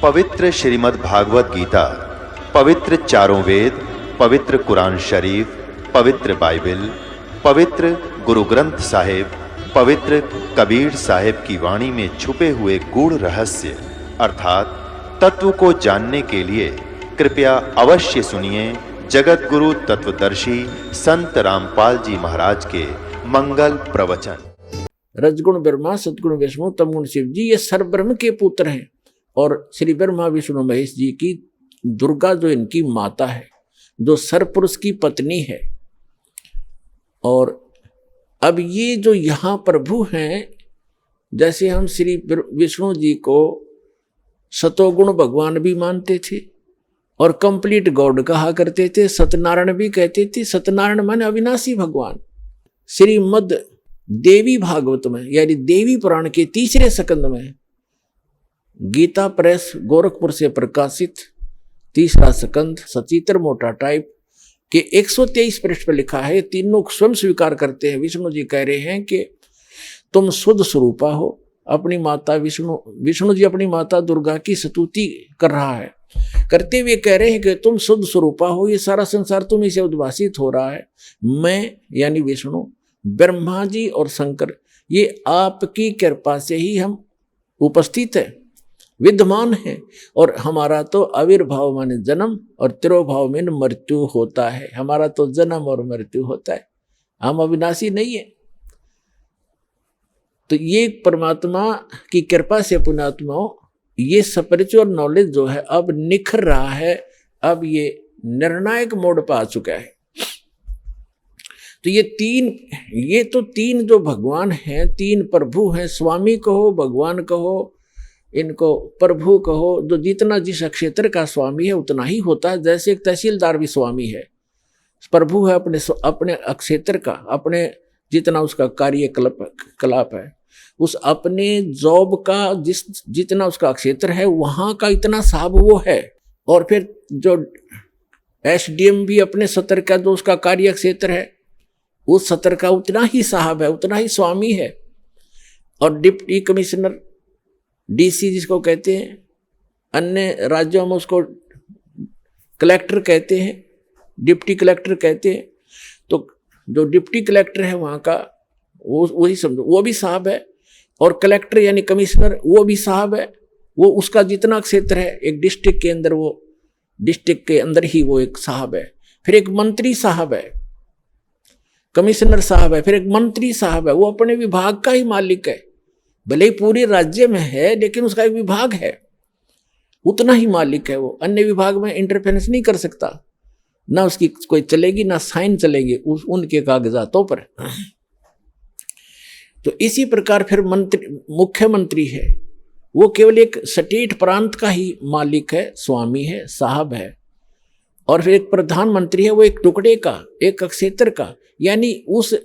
पवित्र श्रीमद् भागवत गीता, पवित्र चारों वेद, पवित्र कुरान शरीफ, पवित्र बाइबल, पवित्र गुरु ग्रंथ साहिब, पवित्र कबीर साहिब की वाणी में छुपे हुए गूढ़ रहस्य अर्थात तत्व को जानने के लिए कृपया अवश्य सुनिए जगत गुरु तत्वदर्शी संत रामपाल जी महाराज के मंगल प्रवचन। रजगुण ब्रह्मा, सतगुण विष्णु, तमगुण शिव जी ये सर्वब्रह्म के पुत्र हैं और श्री ब्रह्मा विष्णु महेश जी की दुर्गा जो इनकी माता है, जो सरपुरुष की पत्नी है। और अब ये जो यहाँ प्रभु हैं, जैसे हम श्री विष्णु जी को सतोगुण भगवान भी मानते थे और कंप्लीट गॉड कहा करते थे, सत्यनारायण भी कहते थे। सत्यनारायण माने अविनाशी भगवान। श्रीमद् देवी भागवत में यानी देवी पुराण के तीसरे स्कंद में गीता प्रेस गोरखपुर से प्रकाशित तीसरा स्कंद सचित्र मोटा टाइप के 123 पृष्ठ पर लिखा है। तीनों स्वयं स्वीकार करते हैं। विष्णु जी कह रहे हैं कि तुम शुद्ध स्वरूपा हो। अपनी माता विष्णु जी अपनी माता दुर्गा की स्तुति कर रहा है, करते हुए कह रहे हैं कि तुम शुद्ध स्वरूपा हो, ये सारा संसार तुम्हीं से उद्भासित हो रहा है। मैं यानी विष्णु, ब्रह्मा जी और शंकर, ये आपकी कृपा से ही हम उपस्थित है, विद्यमान है। और हमारा तो आविर्भाव माने जन्म और तिरोभाव में मृत्यु होता है। हमारा तो जन्म और मृत्यु होता है, हम अविनाशी नहीं है। तो ये परमात्मा की कृपा से पुण्यात्माओं ये स्पिरिचुअल नॉलेज जो है अब निखर रहा है। अब ये निर्णायक मोड पर आ चुका है। तो ये तो तीन जो भगवान हैं, तीन प्रभु हैं, स्वामी कहो, भगवान कहो, इनको प्रभु कहो। जो जितना जिस क्षेत्र का स्वामी है उतना ही होता है। जैसे एक तहसीलदार भी स्वामी है, प्रभु है अपने क्षेत्र का, अपने जितना उसका कार्यकलाप है, उस अपने जॉब का जितना उसका क्षेत्र है वहां का इतना साहब वो है। और फिर जो एसडीएम भी अपने सत्र का जो उसका कार्य क्षेत्र है उस सत्र का उतना ही साहब है, उतना ही स्वामी है। और डिप्टी कमिश्नर डीसी जिसको कहते हैं, अन्य राज्यों में उसको कलेक्टर कहते हैं, डिप्टी कलेक्टर कहते हैं। तो जो डिप्टी कलेक्टर है वहाँ का वही समझो, वो भी साहब है। और कलेक्टर यानी कमिश्नर वो भी साहब है। वो उसका जितना क्षेत्र है एक डिस्ट्रिक्ट के अंदर, वो डिस्ट्रिक्ट के अंदर ही वो एक साहब है। फिर एक मंत्री साहब है, कमिश्नर साहब है, फिर एक मंत्री साहब है। वो अपने विभाग का ही मालिक है, भले ही पूरे राज्य में है लेकिन उसका एक विभाग है, उतना ही मालिक है वो। अन्य विभाग में इंटरफेरेंस नहीं कर सकता, ना उसकी कोई चलेगी ना साइन चलेगी उनके कागजातों पर। तो इसी प्रकार फिर मुख्यमंत्री है, वो केवल एक स्टेट प्रांत का ही मालिक है, स्वामी है, साहब है। और फिर एक प्रधानमंत्री है, वो एक टुकड़े का, एक क्षेत्र का, यानी उस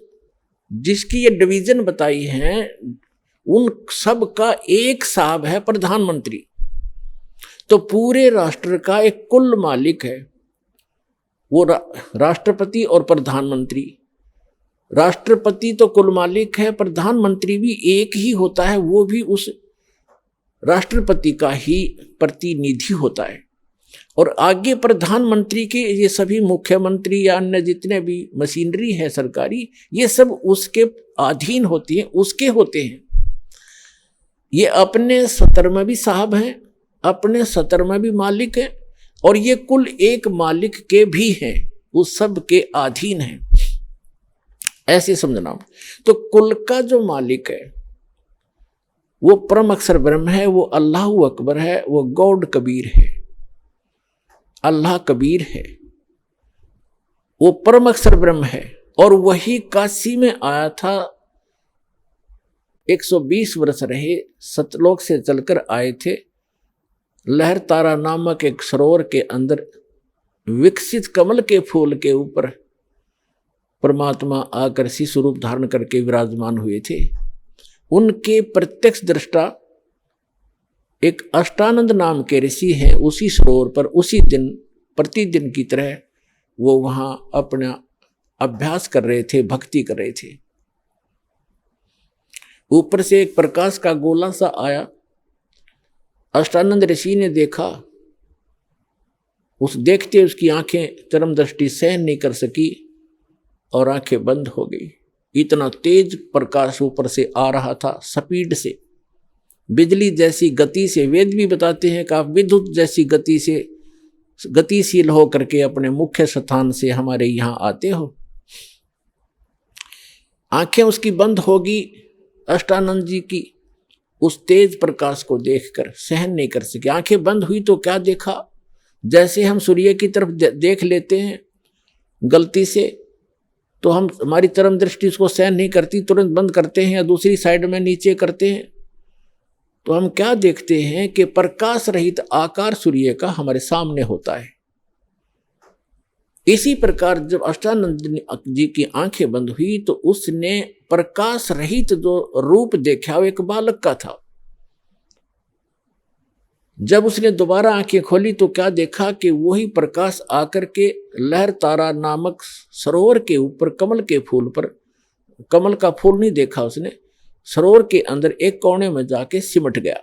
जिसकी ये डिवीजन बताई है उन सब का एक साहब है प्रधानमंत्री। तो पूरे राष्ट्र का एक कुल मालिक है वो राष्ट्रपति और प्रधानमंत्री। राष्ट्रपति तो कुल मालिक है, प्रधानमंत्री भी एक ही होता है, वो भी उस राष्ट्रपति का ही प्रतिनिधि होता है। और आगे प्रधानमंत्री के ये सभी मुख्यमंत्री या अन्य जितने भी मशीनरी है सरकारी, ये सब उसके अधीन होती है, उसके होते हैं। ये अपने सत्र में भी साहब हैं, अपने सत्र में भी मालिक हैं, और ये कुल एक मालिक के भी हैं, उस सब के अधीन हैं, ऐसे समझना। तो कुल का जो मालिक है वो परम अक्षर ब्रह्म है, वो अल्लाह अकबर है, वो गॉड कबीर है, अल्लाह कबीर है, वो परम अक्षर ब्रह्म है। और वही काशी में आया था, 120 वर्ष रहे, सतलोक से चलकर आए थे। लहर तारा नामक एक सरोवर के अंदर विकसित कमल के फूल के ऊपर परमात्मा आकर शिशु रूप धारण करके विराजमान हुए थे। उनके प्रत्यक्ष दृष्टा एक अष्टानंद नाम के ऋषि हैं, उसी सरोवर पर उसी दिन प्रतिदिन की तरह वो वहां अपना अभ्यास कर रहे थे, भक्ति कर रहे थे। ऊपर से एक प्रकाश का गोला सा आया अष्टानंद ऋषि ने देखा, उस देखते उसकी आंखें चरम दृष्टि सहन नहीं कर सकी और आंखें बंद हो गई। इतना तेज प्रकाश ऊपर से आ रहा था, स्पीड से, बिजली जैसी गति से। वेद भी बताते हैं कि आप विद्युत जैसी गति से गतिशील हो करके अपने मुख्य स्थान से हमारे यहां आते हो। आंखें उसकी बंद होगी, अष्टानंद जी की उस तेज प्रकाश को देखकर सहन नहीं कर सके। आंखें बंद हुई तो क्या देखा, जैसे हम सूर्य की तरफ देख लेते हैं गलती से, तो हम हमारी चरम दृष्टि उसको सहन नहीं करती, तुरंत बंद करते हैं या दूसरी साइड में नीचे करते हैं, तो हम क्या देखते हैं कि प्रकाश रहित आकार सूर्य का हमारे सामने होता है। इसी प्रकार जब अष्टानंद जी की आंखें बंद हुई तो उसने प्रकाश रहित जो रूप देखा वो एक बालक का था। जब उसने दोबारा आंखें खोली तो क्या देखा कि वही प्रकाश आकर के लहर तारा नामक सरोवर के ऊपर कमल के फूल पर, कमल का फूल नहीं देखा उसने, सरोवर के अंदर एक कोने में जाके सिमट गया।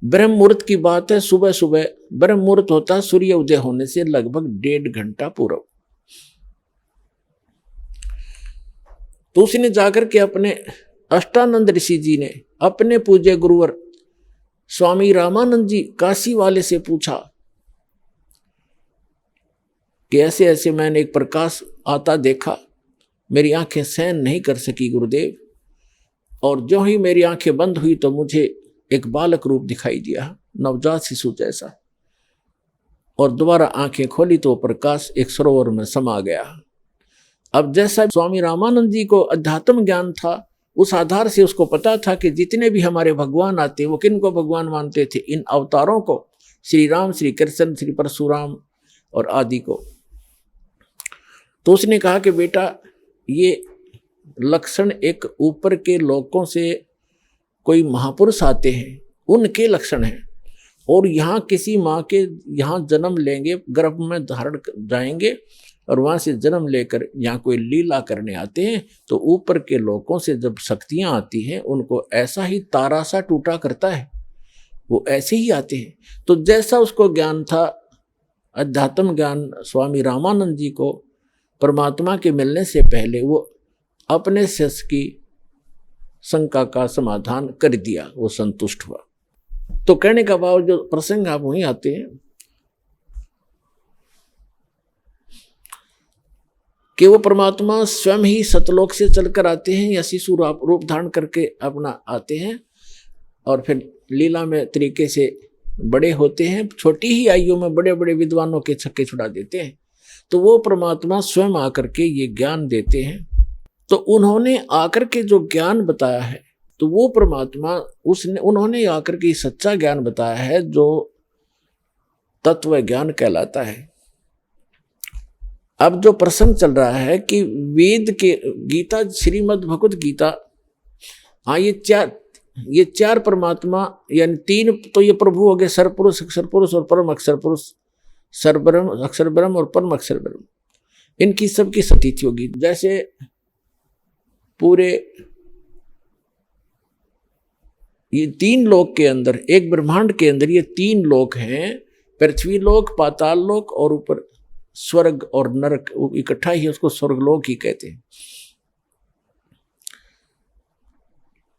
ब्रह्म मुहूर्त की बात है, सुबह सुबह ब्रह्म मुहूर्त होता है सूर्य उदय होने से लगभग 1.5 घंटा पूर्व। तो उसने जाकर के अपने अष्टानंद ऋषि जी ने अपने पूज्य गुरुवर स्वामी रामानंद जी काशी वाले से पूछा कि ऐसे ऐसे मैंने एक प्रकाश आता देखा, मेरी आंखें सहन नहीं कर सकी गुरुदेव, और जो ही मेरी आंखें बंद हुई तो मुझे एक बालक रूप दिखाई दिया, नवजात शिशु जैसा, और दोबारा आंखें खोली तो प्रकाश एक सरोवर में समा गया। अब जैसा स्वामी रामानंद जी को अध्यात्म ज्ञान था, उस आधार से उसको पता था कि जितने भी हमारे भगवान आते वो किन को भगवान मानते थे, इन अवतारों को, श्री राम, श्री कृष्ण, श्री परशुराम और आदि को। तो उसने कहा कि बेटा ये लक्षण एक ऊपर के लोकों से कोई महापुरुष आते हैं उनके लक्षण हैं, और यहाँ किसी माँ के यहाँ जन्म लेंगे, गर्भ में धारण जाएंगे और वहाँ से जन्म लेकर यहाँ कोई लीला करने आते हैं, तो ऊपर के लोकों से जब शक्तियाँ आती हैं उनको ऐसा ही तारा सा टूटा करता है, वो ऐसे ही आते हैं। तो जैसा उसको ज्ञान था, अध्यात्म ज्ञान स्वामी रामानंद जी को परमात्मा के मिलने से पहले, वो अपने शिष्य की शंका का समाधान कर दिया, वो संतुष्ट हुआ। तो कहने का भाव जो प्रसंग आप वहीं आते हैं कि वो परमात्मा स्वयं ही सतलोक से चलकर आते हैं या शिशु रूप धारण करके अपना आते हैं, और फिर लीला में तरीके से बड़े होते हैं, छोटी ही आयु में बड़े बड़े विद्वानों के छक्के छुड़ा देते हैं। तो वो परमात्मा स्वयं आकर के ये ज्ञान देते हैं। तो उन्होंने आकर के जो ज्ञान बताया है, तो वो परमात्मा उन्होंने आकर के सच्चा ज्ञान बताया है जो तत्व ज्ञान कहलाता है। अब जो प्रसंग चल रहा है कि वेद के गीता, श्रीमद् भगवत गीता, हाँ ये चार परमात्मा यानी तीन तो ये प्रभु हो गए, सरपुरुष, अक्षर पुरुष और परम अक्षर पुरुष, सरब्रह्म, अक्षर ब्रह्म और परम अक्षर ब्रह्म, इनकी सबकी सतीथि होगी। जैसे पूरे ये 3 लोक के अंदर, एक ब्रह्मांड के अंदर ये 3 लोक हैं, पृथ्वी लोक, पाताल लोक और ऊपर स्वर्ग और नरक, इकट्ठा ही उसको स्वर्गलोक ही कहते हैं।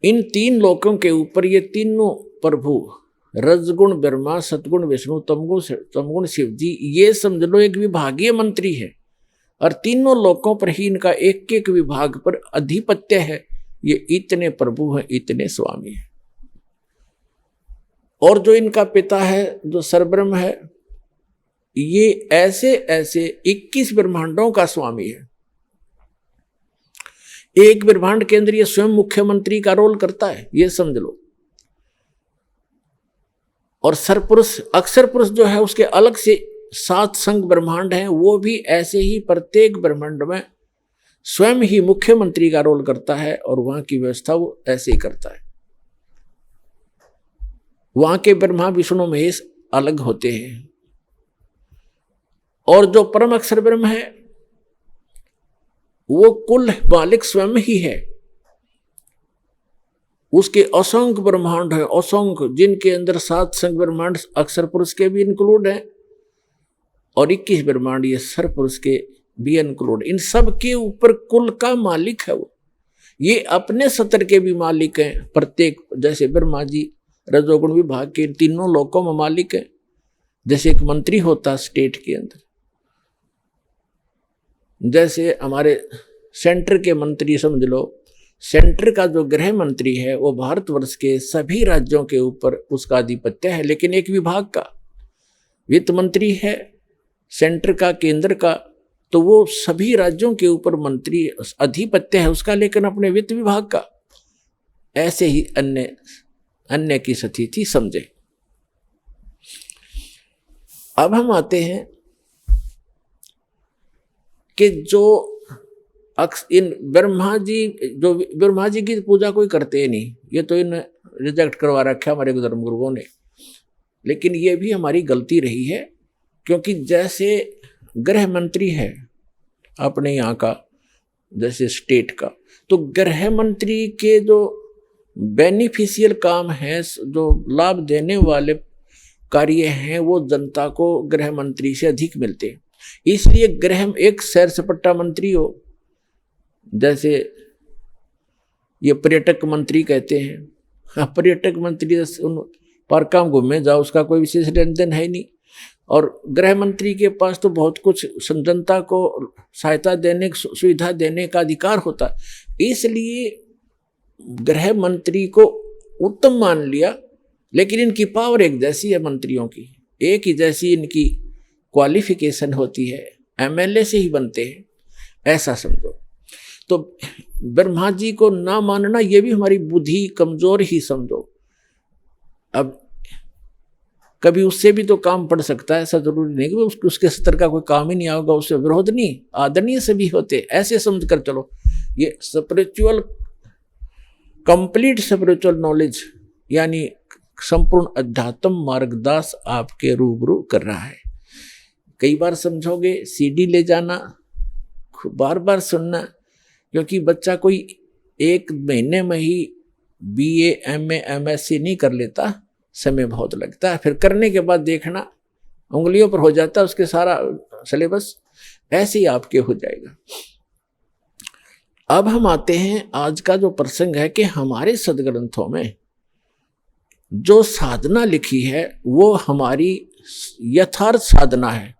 इन 3 लोकों के ऊपर ये तीनों प्रभु, रजगुण ब्रह्मा, सतगुण विष्णु, तमगुण शिव जी, ये समझ लो एक विभागीय मंत्री है, और तीनों लोकों पर ही इनका एक एक विभाग पर अधिपत्य है। ये इतने प्रभु हैं, इतने स्वामी हैं। और जो इनका पिता है, जो सरब्रह्म है, ये ऐसे ऐसे 21 ब्रह्मांडों का स्वामी है। एक ब्रह्मांड के अंदर ये स्वयं मुख्यमंत्री का रोल करता है, ये समझ लो। और सरपुरुष, अक्षर पुरुष जो है, उसके अलग से 7 संघ ब्रह्मांड हैं, वो भी ऐसे ही प्रत्येक ब्रह्मांड में स्वयं ही मुख्यमंत्री का रोल करता है, और वहां की व्यवस्था वो ऐसे ही करता है। वहां के ब्रह्मा विष्णु महेश अलग होते हैं, और जो परम अक्षर ब्रह्म है वो कुल मालिक स्वयं ही है। उसके असंख्य ब्रह्मांड है, असंख्य, जिनके अंदर 7 संख्य ब्रह्मांड अक्षर पुरुष के भी इंक्लूड हैं और 21 ब्रह्मांड ये सर पुरुष के भी इंक्लूड। इन सब के ऊपर कुल का मालिक है वो। ये अपने सत्र के भी मालिक हैं प्रत्येक, जैसे ब्रह्मा जी रजोगुण विभाग के तीनों लोकों में मालिक है। जैसे एक मंत्री होता स्टेट के अंदर, जैसे हमारे सेंटर के मंत्री समझ लो, सेंटर का जो गृह मंत्री है वो भारतवर्ष के सभी राज्यों के ऊपर उसका आधिपत्य है। लेकिन एक विभाग का वित्त मंत्री है सेंटर का, केंद्र का, तो वो सभी राज्यों के ऊपर मंत्री आधिपत्य है उसका, लेकिन अपने वित्त विभाग का। ऐसे ही अन्य की स्थिति समझे। अब हम आते हैं कि जो इन ब्रह्मा जी की पूजा कोई करते ही नहीं, ये तो इन रिजेक्ट करवा रखा हमारे धर्म गुरुओं ने। लेकिन ये भी हमारी गलती रही है, क्योंकि जैसे गृह मंत्री है अपने यहाँ का, जैसे स्टेट का, तो गृह मंत्री के जो बेनिफिशियल काम है, जो लाभ देने वाले कार्य हैं, वो जनता को गृह मंत्री से अधिक मिलते हैं। इसलिए गृह एक सैर सपाटा मंत्री हो, जैसे ये पर्यटक मंत्री कहते हैं, हाँ पर्यटक मंत्री उन पार्क में घूमे जाओ, उसका कोई विशेष लेनदेन है नहीं। और गृह मंत्री के पास तो बहुत कुछ जनता को सहायता देने, सुविधा देने का अधिकार होता है। इसलिए गृह मंत्री को उत्तम मान लिया। लेकिन इनकी पावर एक जैसी है मंत्रियों की, एक ही जैसी इनकी क्वालिफिकेशन होती है, एमएलए से ही बनते हैं, ऐसा समझो। तो ब्रह्मा जी को ना मानना ये भी हमारी बुद्धि कमजोर ही समझो। अब कभी उससे भी तो काम पड़ सकता है, ऐसा जरूरी नहीं कि उसके स्तर का कोई काम ही नहीं आएगा, उससे विरोध नहीं, आदरणीय सभी होते, ऐसे समझ कर चलो। ये स्पिरिचुअल, कंप्लीट स्पिरिचुअल नॉलेज यानी संपूर्ण अध्यात्म मार्गदास आपके रूबरू कर रहा है। कई बार समझोगे, सीडी ले जाना, बार बार सुनना, क्योंकि बच्चा कोई एक महीने में ही बीए, एमए, एमएससी नहीं कर लेता, समय बहुत लगता है। फिर करने के बाद देखना उंगलियों पर हो जाता है उसके सारा सिलेबस, ऐसे ही आपके हो जाएगा। अब हम आते हैं, आज का जो प्रसंग है कि हमारे सदग्रंथों में जो साधना लिखी है वो हमारी यथार्थ साधना है,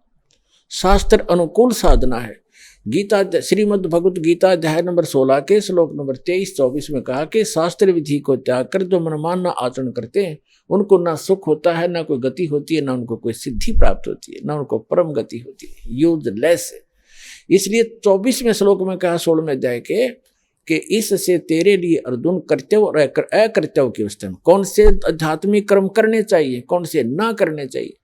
शास्त्र अनुकूल साधना है। गीता, श्रीमद् भगवत गीता अध्याय नंबर 16 के श्लोक नंबर 23-24 में कहा कि शास्त्र विधि को त्याग कर जो मनमाना आचरण करते हैं उनको ना सुख होता है, ना कोई गति होती है, ना उनको कोई सिद्धि प्राप्त होती है, ना उनको परम गति होती है, यूजलेस है। इसलिए 24वें श्लोक में कहा 16वें अध्याय के कि इससे तेरे लिए अर्जुन कर्तव्य और अकर्तव्य की अवस्था में कौन से आध्यात्मिक कर्म करने चाहिए, कौन से ना करने चाहिए,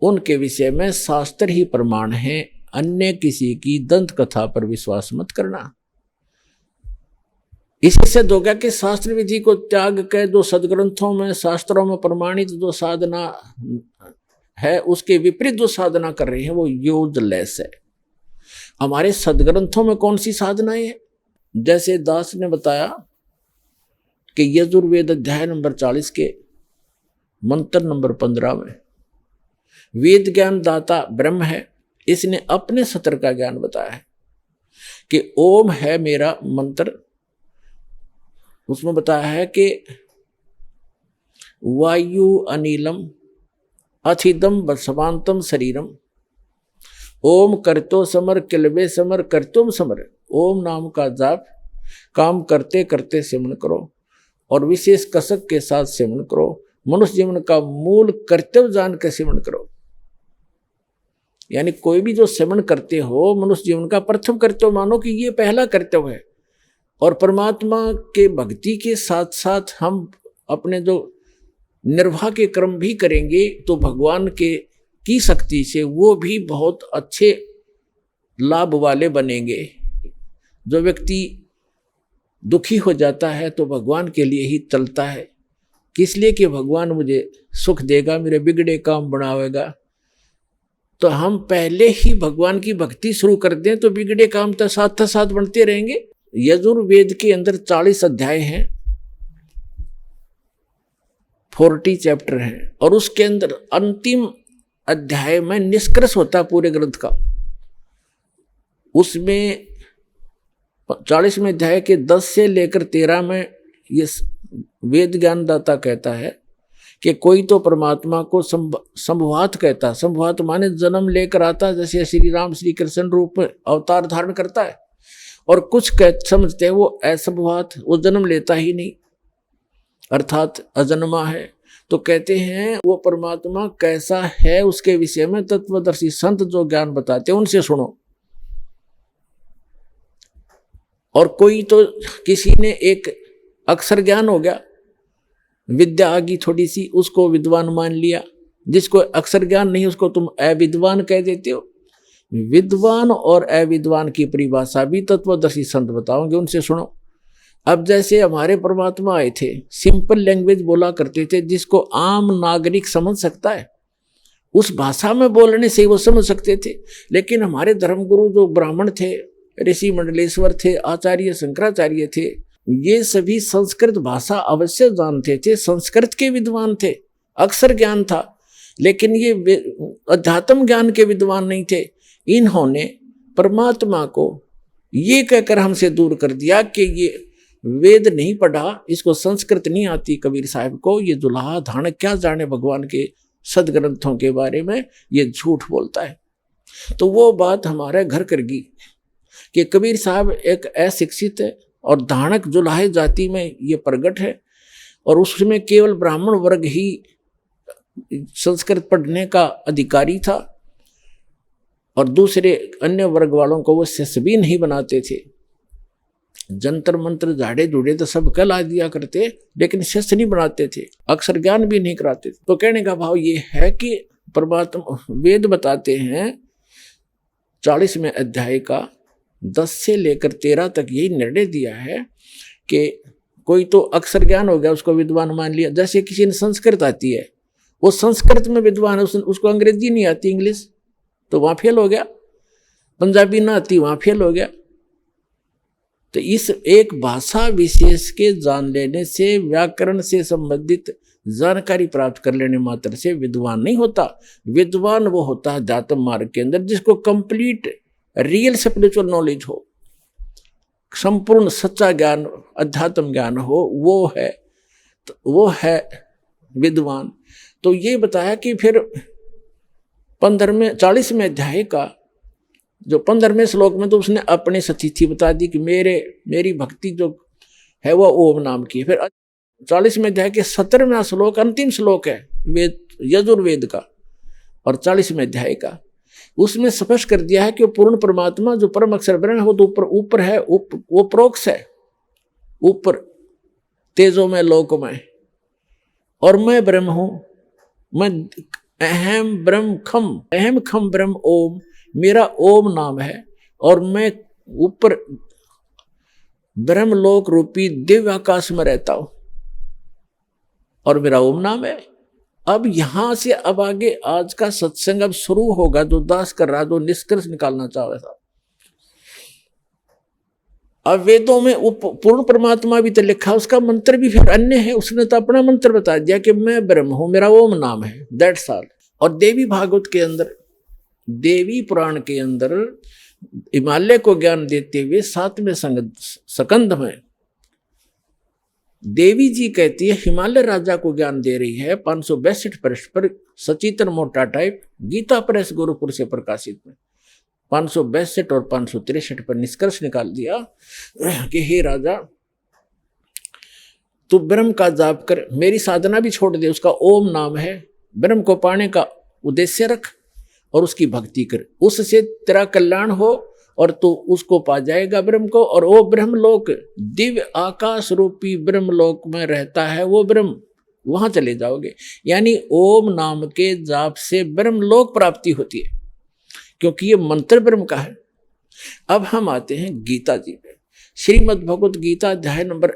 उनके विषय में शास्त्र ही प्रमाण है। अन्य किसी की दंत कथा पर विश्वास मत करना। इससे सिद्ध हो गया कि शास्त्र विधि को त्याग कर जो सदग्रंथों में, शास्त्रों में प्रमाणित जो साधना है उसके विपरीत जो साधना कर रहे हैं वो यूजलेस है। हमारे सदग्रंथों में कौन सी साधनाएं हैं? जैसे दास ने बताया कि यजुर्वेद अध्याय नंबर 40 के मंत्र नंबर 15 में वेद ज्ञान दाता ब्रह्म है, इसने अपने सत्र का ज्ञान बताया है कि ओम है मेरा मंत्र। उसमें बताया है कि वायु अनिलम अथिदम समांतम शरीरम, ओम करतो समर किलबे समर करतुम समर। ओम नाम का जाप काम करते करते सेवन करो और विशेष कसक के साथ सेवन करो। मनुष्य जीवन का मूल कर्तव्य जान के सेवन करो। यानी कोई भी जो सेवन करते हो, मनुष्य जीवन का प्रथम कर्तव्य मानो कि ये पहला कर्तव्य है। और परमात्मा के भक्ति के साथ साथ हम अपने जो निर्वाह के कर्म भी करेंगे तो भगवान की शक्ति से वो भी बहुत अच्छे लाभ वाले बनेंगे। जो व्यक्ति दुखी हो जाता है तो भगवान के लिए ही चलता है, किस लिए कि भगवान मुझे सुख देगा, मेरे बिगड़े काम बनावेगा। तो हम पहले ही भगवान की भक्ति शुरू कर दें तो बिगड़े काम तो साथ साथ बनते रहेंगे। यजुर्वेद के अंदर 40 अध्याय हैं 40 चैप्टर हैं और उसके अंदर अंतिम अध्याय में निष्कर्ष होता है पूरे ग्रंथ का। उसमें 40वें अध्याय के 10 से लेकर 13 में ये वेद ज्ञानदाता कहता है कि कोई तो परमात्मा को संभवात कहता है। संभवात माने जन्म लेकर आता है, जैसे श्री राम श्री कृष्ण रूप में अवतार धारण करता है। और कुछ समझते हैं वो असंभवात, वो जन्म लेता ही नहीं, अर्थात अजन्मा है। तो कहते हैं वो परमात्मा कैसा है उसके विषय में तत्वदर्शी संत जो ज्ञान बताते हैं उनसे सुनो। और कोई तो किसी ने एक अक्षर ज्ञान हो गया, विद्या आ गई थोड़ी सी, उसको विद्वान मान लिया। जिसको अक्षर ज्ञान नहीं उसको तुम अविद्वान कह देते हो। विद्वान और अविद्वान की परिभाषा भी तत्वदर्शी संत बताओगे, उनसे सुनो। अब जैसे हमारे परमात्मा आए थे, सिंपल लैंग्वेज बोला करते थे जिसको आम नागरिक समझ सकता है, उस भाषा में बोलने से वो समझ सकते थे। लेकिन हमारे धर्मगुरु जो ब्राह्मण थे, ऋषि मंडलेश्वर थे, आचार्य शंकराचार्य थे, ये सभी संस्कृत भाषा अवश्य जानते थे, संस्कृत के विद्वान थे, अक्षर ज्ञान था, लेकिन ये अध्यात्म ज्ञान के विद्वान नहीं थे। इन्होंने परमात्मा को ये कहकर हमसे दूर कर दिया कि ये वेद नहीं पढ़ा, इसको संस्कृत नहीं आती कबीर साहब को, ये दुल्हा धान क्या जाने भगवान के सदग्रंथों के बारे में, ये झूठ बोलता है। तो वो बात हमारे घर कर गई कि कबीर साहब एक अशिक्षित है और धानक जुलाहे जाति में ये प्रगट है, और उसमें केवल ब्राह्मण वर्ग ही संस्कृत पढ़ने का अधिकारी था और दूसरे अन्य वर्ग वालों को वो शिष्य भी नहीं बनाते थे। जंतर मंत्र झाड़े झूड़े तो सब कहला दिया करते, लेकिन शिष्य नहीं बनाते थे, अक्षर ज्ञान भी नहीं कराते थे। तो कहने का भाव ये है कि परमात्मा वेद बताते हैं 40वें अध्याय का 10 से लेकर 13 तक यही निर्णय दिया है कि कोई तो अक्षर ज्ञान हो गया उसको विद्वान मान लिया। जैसे किसी ने संस्कृत आती है, वो संस्कृत में विद्वान है, उसको अंग्रेजी नहीं आती, इंग्लिश, तो वहाँ फेल हो गया। पंजाबी ना आती, वहाँ फेल हो गया। तो इस एक भाषा विशेष के जान लेने से, व्याकरण से संबंधित जानकारी प्राप्त कर लेने मात्र से विद्वान नहीं होता। विद्वान वो होता है अध्यात्म मार्ग के अंदर जिसको कंप्लीट रियल स्पिरिचुअल नॉलेज हो, संपूर्ण सच्चा ज्ञान अध्यात्म ज्ञान हो, वो है विद्वान। तो ये बताया कि फिर 40वें अध्याय का जो 15वें श्लोक में तो उसने अपनी स्थिति बता दी कि मेरी भक्ति जो है वो ओम नाम की। फिर 40वें अध्याय के 17वां श्लोक अंतिम श्लोक है वेद यजुर्वेद का और 40वें अध्याय का, उसमें स्पष्ट कर दिया है कि वो पूर्ण परमात्मा जो परम अक्षर ब्रह्म है वो तो ऊपर है, वो प्रोक्ष है, ऊपर तेजो में लोक में, और मैं ब्रह्म हूं, मैं अहम ब्रह्म खम ब्रह्म ओम, मेरा ओम नाम है, और मैं ऊपर ब्रह्मलोक रूपी दिव्य आकाश में रहता हूं और मेरा ओम नाम है। अब यहां से अब आगे आज का सत्संग अब शुरू होगा, जो दास कर रहा, जो निष्कर्ष निकालना चाह रहा था। अब वेदों में पूर्ण परमात्मा भी तो लिखा, उसका मंत्र भी फिर अन्य है, उसने तो अपना मंत्र बता दिया कि मैं ब्रह्म हूं, मेरा ओम नाम है, दैट्स ऑल। और देवी भागवत के अंदर, देवी पुराण के अंदर हिमालय को ज्ञान देते हुए 7वें स्कंध में देवी जी कहती है हिमालय राजा को ज्ञान दे रही है 562 पृष्ठ पर, सचित्र मोटा टाइप, गीता प्रेस गुरुपुर से प्रकाशित में 562 और 563 पर निष्कर्ष निकाल दिया कि हे राजा, तू ब्रह्म का जाप कर, मेरी साधना भी छोड़ दे, उसका ओम नाम है, ब्रह्म को पाने का उद्देश्य रख और उसकी भक्ति कर, उससे तेरा कल्याण हो और तू उसको पा जाएगा ब्रह्म को। और वो ब्रह्मलोक दिव्य आकाश रूपी ब्रह्मलोक में रहता है वो ब्रह्म, वहां चले जाओगे। यानी ओम नाम के जाप से ब्रह्मलोक प्राप्ति होती है, क्योंकि ये मंत्र ब्रह्म का है। अब हम आते हैं गीता जी पे। श्रीमद् भगवत गीता अध्याय नंबर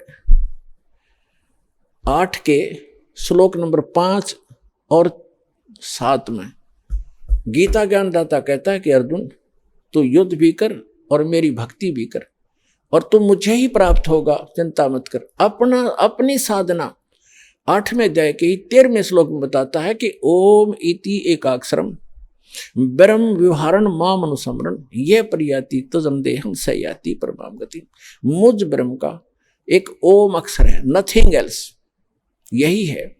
8 के श्लोक नंबर 5 और 7 में गीता ज्ञानदाता कहता है कि अर्जुन, तू युद्ध भी कर और मेरी भक्ति भी कर और तू मुझे ही प्राप्त होगा, चिंता मत कर। अपनी साधना 8वें अध्याय के 13वें श्लोक में बताता है कि ओम इति एकाक्षरम ब्रह्म व्यवहारण माम अनुसमरण यह प्रयाति तजम देहम सयाति परमाम गति। मुझ ब्रह्म का एक ओम अक्षर है, नथिंग एल्स, यही है।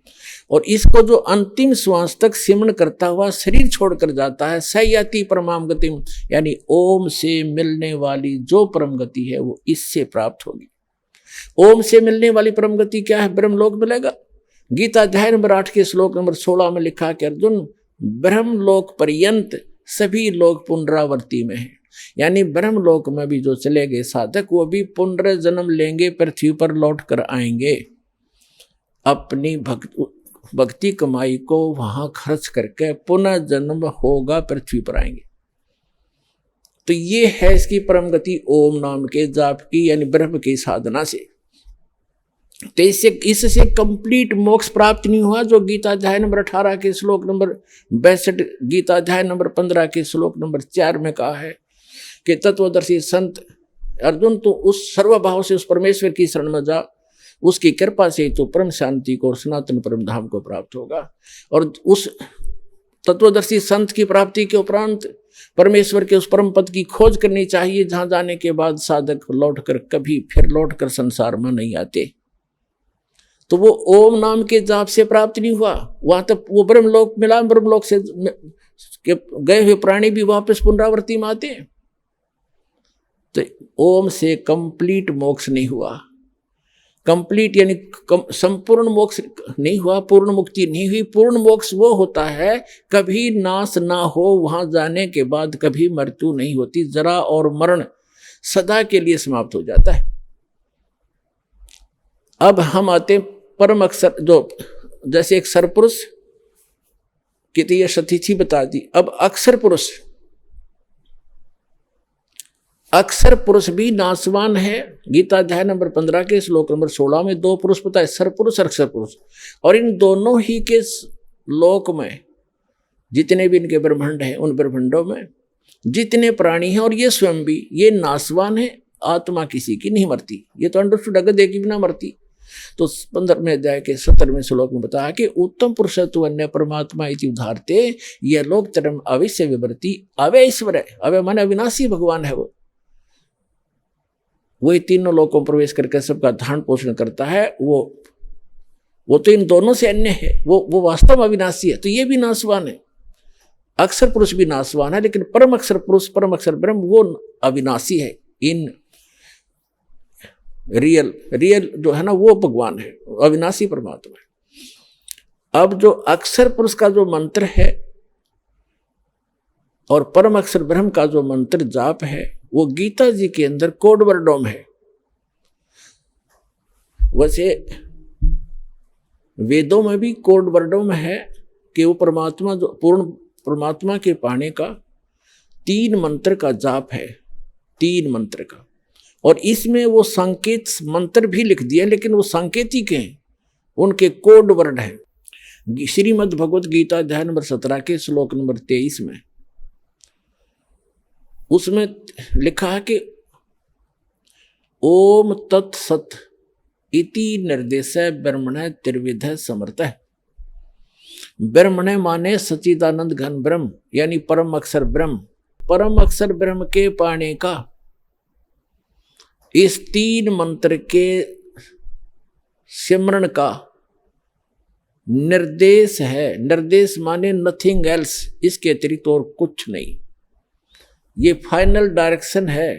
और इसको जो अंतिम श्वास तक सिमरण करता हुआ शरीर छोड़कर जाता है, सयाति परमाम गति, यानी ओम से मिलने वाली जो परम गति है वो इससे प्राप्त होगी। ओम से मिलने वाली परम गति क्या है? ब्रह्मलोक मिलेगा। गीता अध्याय नंबर 8 के श्लोक नंबर 16 में लिखा कि अर्जुन, ब्रह्मलोक पर्यंत सभी लोग पुनरावर्ती में हैं, यानी ब्रह्मलोक में भी जो चले गए साधक वो भी पुनर्जन्म लेंगे, पृथ्वी पर लौट कर आएंगे, अपनी भक्ति कमाई को वहां खर्च करके पुनः जन्म होगा, पृथ्वी पर आएंगे। तो ये है इसकी परम गति ओम नाम के जाप की, यानी ब्रह्म की साधना से। तो इससे कंप्लीट मोक्ष प्राप्त नहीं हुआ, जो गीता अध्याय नंबर 18 के श्लोक नंबर 62, गीता अध्याय नंबर 15 के श्लोक नंबर 4 में कहा है कि तत्वदर्शी संत अर्जुन, तो उस सर्वभाव से उस परमेश्वर की शरण में जा, उसकी कृपा से तो परम शांति को और सनातन परम धाम को प्राप्त होगा। और उस तत्वदर्शी संत की प्राप्ति के उपरांत परमेश्वर के उस परम पद की खोज करनी चाहिए, जहां जाने के बाद साधक लौटकर कभी फिर लौटकर संसार में नहीं आते। तो वो ओम नाम के जाप से प्राप्त नहीं हुआ, वहां तक वो ब्रह्मलोक मिला, ब्रह्मलोक से गए हुए प्राणी भी वापस पुनरावृत्ति में आते हैं। तो ओम से कंप्लीट मोक्ष नहीं हुआ, कंप्लीट यानी संपूर्ण मोक्ष नहीं हुआ, पूर्ण मुक्ति नहीं हुई। पूर्ण मोक्ष वो होता है कभी नाश ना हो, वहां जाने के बाद कभी मृत्यु नहीं होती, जरा और मरण सदा के लिए समाप्त हो जाता है। अब हम आते परम अक्षर, जो जैसे एक सरपुरुष की तो यह सतीथि बता दी। अब अक्षर पुरुष, अक्षर पुरुष भी नाशवान है। गीता अध्याय नंबर 15 के श्लोक नंबर 16 में 2 पुरुष बताए, सरपुरुष और अक्षर पुरुष। और इन दोनों ही के लोक में जितने भी इनके ब्रह्मांड हैं, उन ब्रह्मांडों में जितने प्राणी हैं और ये स्वयं भी, ये नाशवान है। आत्मा किसी की नहीं मरती, ये तो अंडरस्टूड, अगर देखी भी ना मरती। तो 15वें अध्याय के 17वें श्लोक में बताया कि उत्तम पुरुषत्व अन्य परमात्मा इति उदाहरते यह लोक तरम अवश्य विवर्ती अवय ईश्वर है। अवय माने अविनाशी भगवान है वो वही तीनों लोकों में प्रवेश करके सबका धारण पोषण करता है। वो तो इन दोनों से अन्य है, वो वास्तव में अविनाशी है। तो ये भी नाशवान है, अक्षर पुरुष भी नाशवान है, लेकिन परम अक्षर पुरुष, परम अक्षर ब्रह्म वो अविनाशी है। इन रियल जो है ना वो भगवान है, अविनाशी परमात्मा है। अब जो अक्षर पुरुष का जो मंत्र है और परम अक्षर ब्रह्म का जो मंत्र जाप है, वो गीता जी के अंदर कोड वर्डों में है। वैसे वेदों में भी कोड वर्डों में है कि वो परमात्मा, जो पूर्ण परमात्मा के पाने का 3 मंत्र का जाप है, 3 मंत्र का। और इसमें वो संकेत मंत्र भी लिख दिया, लेकिन वो सांकेतिक हैं, उनके कोड वर्ड हैं। श्रीमद् भगवत गीता अध्याय नंबर 17 के श्लोक नंबर 23 में उसमें लिखा है कि ओम तत्सत इति निर्देश ब्रह्मण त्रिविध समर्थ। ब्रह्मण माने सच्चिदानंद घन ब्रह्म, यानी परम अक्षर ब्रह्म। परम अक्षर ब्रह्म के पाने का इस 3 मंत्र के सिमरण का निर्देश है। निर्देश माने नथिंग एल्स, इसके अतिरिक्त और कुछ नहीं। ये फाइनल डायरेक्शन है,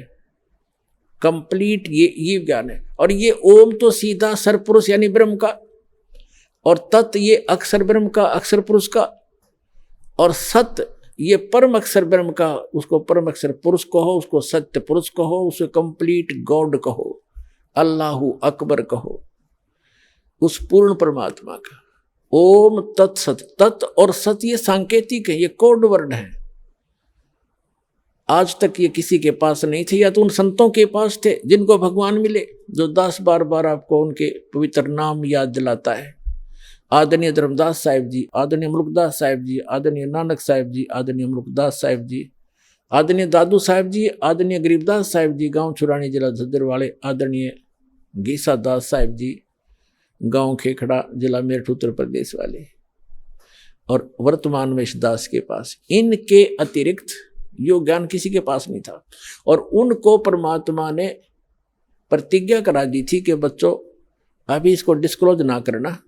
कंप्लीट ये ज्ञान है। और ये ओम तो सीधा सरपुरुष यानी ब्रह्म का, और तत् ये अक्षर ब्रह्म का, अक्षर पुरुष का, और सत ये परम अक्षर ब्रह्म का। उसको परम अक्षर पुरुष कहो, उसको सत्य पुरुष कहो, उसे कंप्लीट गॉड कहो, अल्लाहु अकबर कहो, उस पूर्ण परमात्मा का। ओम तत्सत, तत् और सत ये सांकेतिक है, ये कोड वर्ड है। आज तक ये किसी के पास नहीं थे, या तो उन संतों के पास थे जिनको भगवान मिले, जो 10 बार आपको उनके पवित्र नाम याद दिलाता है। आदरणीय धर्मदास साहिब जी, आदरणीय मुल्कदास साहिब जी, आदरणीय नानक साहिब जी, आदरणीय मुल्कदास साहिब जी, आदरणीय दादू साहिब जी, आदरणीय गरीबदास साहिब जी, गांव छुरानी जिला झज्जर वाले, आदरणीय गीसा दास साहिब जी, गांव खेखड़ा, जिला मेरठ, उत्तर प्रदेश वाले, और वर्तमान में इस दास के पास। इनके अतिरिक्त यो ज्ञान किसी के पास नहीं था। और उनको परमात्मा ने प्रतिज्ञा करा दी थी कि बच्चों अभी इसको डिस्क्लोज ना करना,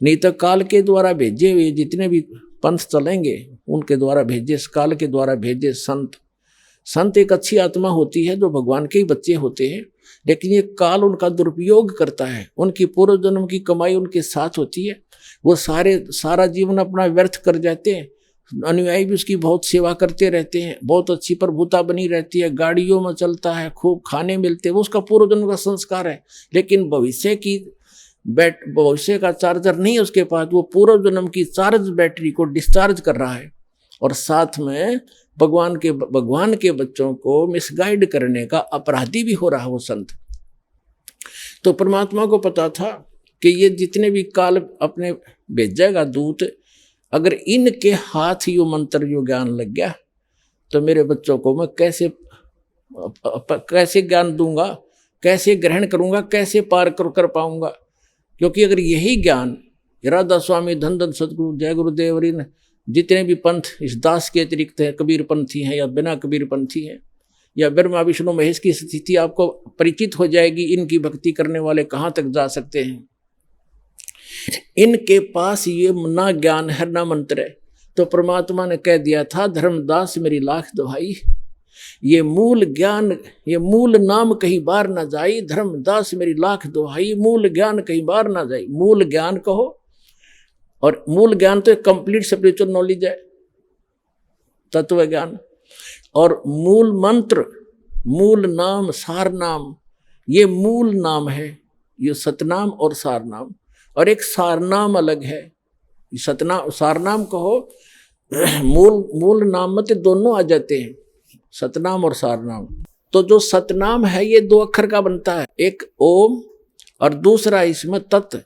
नहीं तो काल के द्वारा भेजे हुए जितने भी पंथ चलेंगे उनके द्वारा भेजे, काल के द्वारा भेजे संत एक अच्छी आत्मा होती है जो भगवान के ही बच्चे होते हैं, लेकिन ये काल उनका दुरुपयोग करता है। उनकी पूर्व जन्म की कमाई उनके साथ होती है, वो सारा जीवन अपना व्यर्थ कर जाते हैं। अनुयायी भी उसकी बहुत सेवा करते रहते हैं, बहुत अच्छी प्रभुता बनी रहती है, गाड़ियों में चलता है, खूब खाने मिलते हैं, वो उसका पूर्व जन्म का संस्कार है। लेकिन भविष्य का चार्जर नहीं है उसके पास, वो पूर्व जन्म की चार्ज बैटरी को डिस्चार्ज कर रहा है, और साथ में भगवान के बच्चों को मिसगाइड करने का अपराधी भी हो रहा है वो संत। तो परमात्मा को पता था कि ये जितने भी काल अपने भेजेगा दूत, अगर इनके हाथ यो मंत्र यो ज्ञान लग गया तो मेरे बच्चों को मैं कैसे ज्ञान दूंगा, कैसे ग्रहण करूंगा, कैसे पार कर पाऊंगा। क्योंकि अगर यही ज्ञान राधा स्वामी, धन धन सदगुरु, जय गुरुदेव, इन जितने भी पंथ इस दास के अतिरिक्त है, कबीर पंथी हैं या बिना कबीर पंथी हैं, या ब्रह्मा विष्णु महेश की स्थिति आपको परिचित हो जाएगी। इनकी भक्ति करने वाले कहाँ तक जा सकते हैं। इनके पास ये ना ज्ञान है ना मंत्र है। तो परमात्मा ने कह दिया था, धर्मदास मेरी लाख दुहाई, ये मूल ज्ञान, ये मूल नाम कहीं बार ना जाई, धर्मदास मेरी लाख दुहाई, मूल ज्ञान कहीं बार ना जाई। मूल ज्ञान कहो, और मूल ज्ञान तो एक कंप्लीट स्पिरिचुअल नॉलेज है, तत्व ज्ञान। और मूल मंत्र, मूल नाम, सार नाम, ये मूल नाम है, ये सतनाम और सार नाम। और एक सारनाम अलग है, सारनाम कहो, मूल नाम में तो दोनों आ जाते हैं, सतनाम और सारनाम। तो जो सतनाम है ये 2 अक्षर का बनता है, एक ओम और दूसरा इसमें तत्,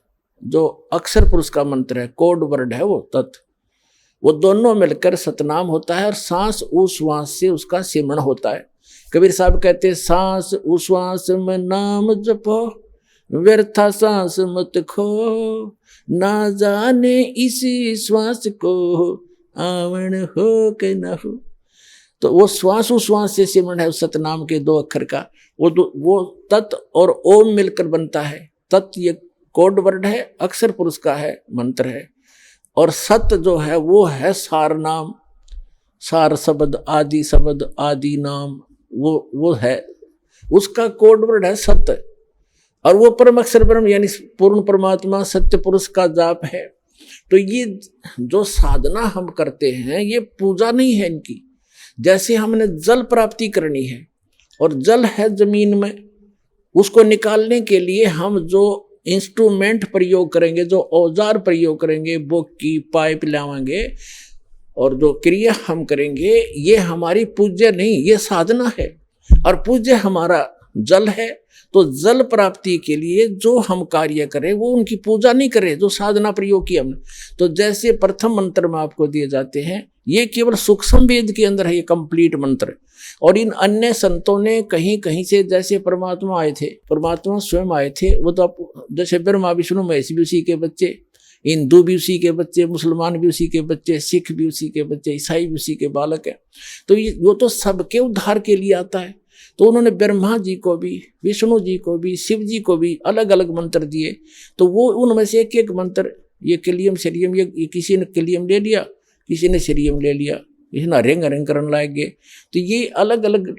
जो अक्षर पुरुष का मंत्र है, कोड वर्ड है वो तत्, वो दोनों मिलकर सतनाम होता है। और सांस उश्वास से उसका सिमरण होता है। कबीर साहब कहते हैं, सांस उश्वास में नाम जपो, व्यर्था सांस मत खो, ना जाने इसी श्वास को आवण हो के न हो। तो वो श्वास उश्वास से सिमरण है उस सतनाम के 2 अक्षर का। वो तत् और ओम मिलकर बनता है। तत् ये कोड वर्ड है, अक्षर पुरुष का है, मंत्र है। और सत जो है वो है सार नाम, सार शब्द, आदि शब्द, आदि नाम, वो है, उसका कोड वर्ड है सत्य। और वो परम अक्षर ब्रह्म यानी पूर्ण परमात्मा सत्य पुरुष का जाप है। तो ये जो साधना हम करते हैं ये पूजा नहीं है इनकी। जैसे हमने जल प्राप्ति करनी है और जल है जमीन में, उसको निकालने के लिए हम जो इंस्ट्रूमेंट प्रयोग करेंगे, जो औजार प्रयोग करेंगे, बोकी पाइप लावांगे और जो क्रिया हम करेंगे, ये हमारी पूज्य नहीं, ये साधना है। और पूज्य हमारा जल है। तो जल प्राप्ति के लिए जो हम कार्य करें वो उनकी पूजा नहीं करें, जो साधना प्रयोग की हमने। तो जैसे प्रथम मंत्र में आपको दिए जाते हैं, ये केवल सूक्ष्म वेद के अंदर है ये कंप्लीट मंत्र। और इन अन्य संतों ने कहीं कहीं से, जैसे परमात्मा आए थे, परमात्मा स्वयं आए थे, वो तो आप जैसे ब्रह्मा विष्णु महेश भी उसी के बच्चे, हिंदू भी उसी के बच्चे, मुसलमान भी उसी के बच्चे, सिख भी उसी के बच्चे, ईसाई भी उसी के बालक है। तो ये वो तो सबके उद्धार के लिए आता है। तो उन्होंने ब्रह्मा जी को भी, विष्णु जी को भी, शिव जी को भी अलग अलग मंत्र दिए। तो वो उनमें से एक एक मंत्र, ये किलियम शरीयम, ये किसी ने किलियम ले लिया, किसी ने शरीयम ले लिया, किसी ने हरेंग हरेंग करने लग गए। तो ये अलग अलग,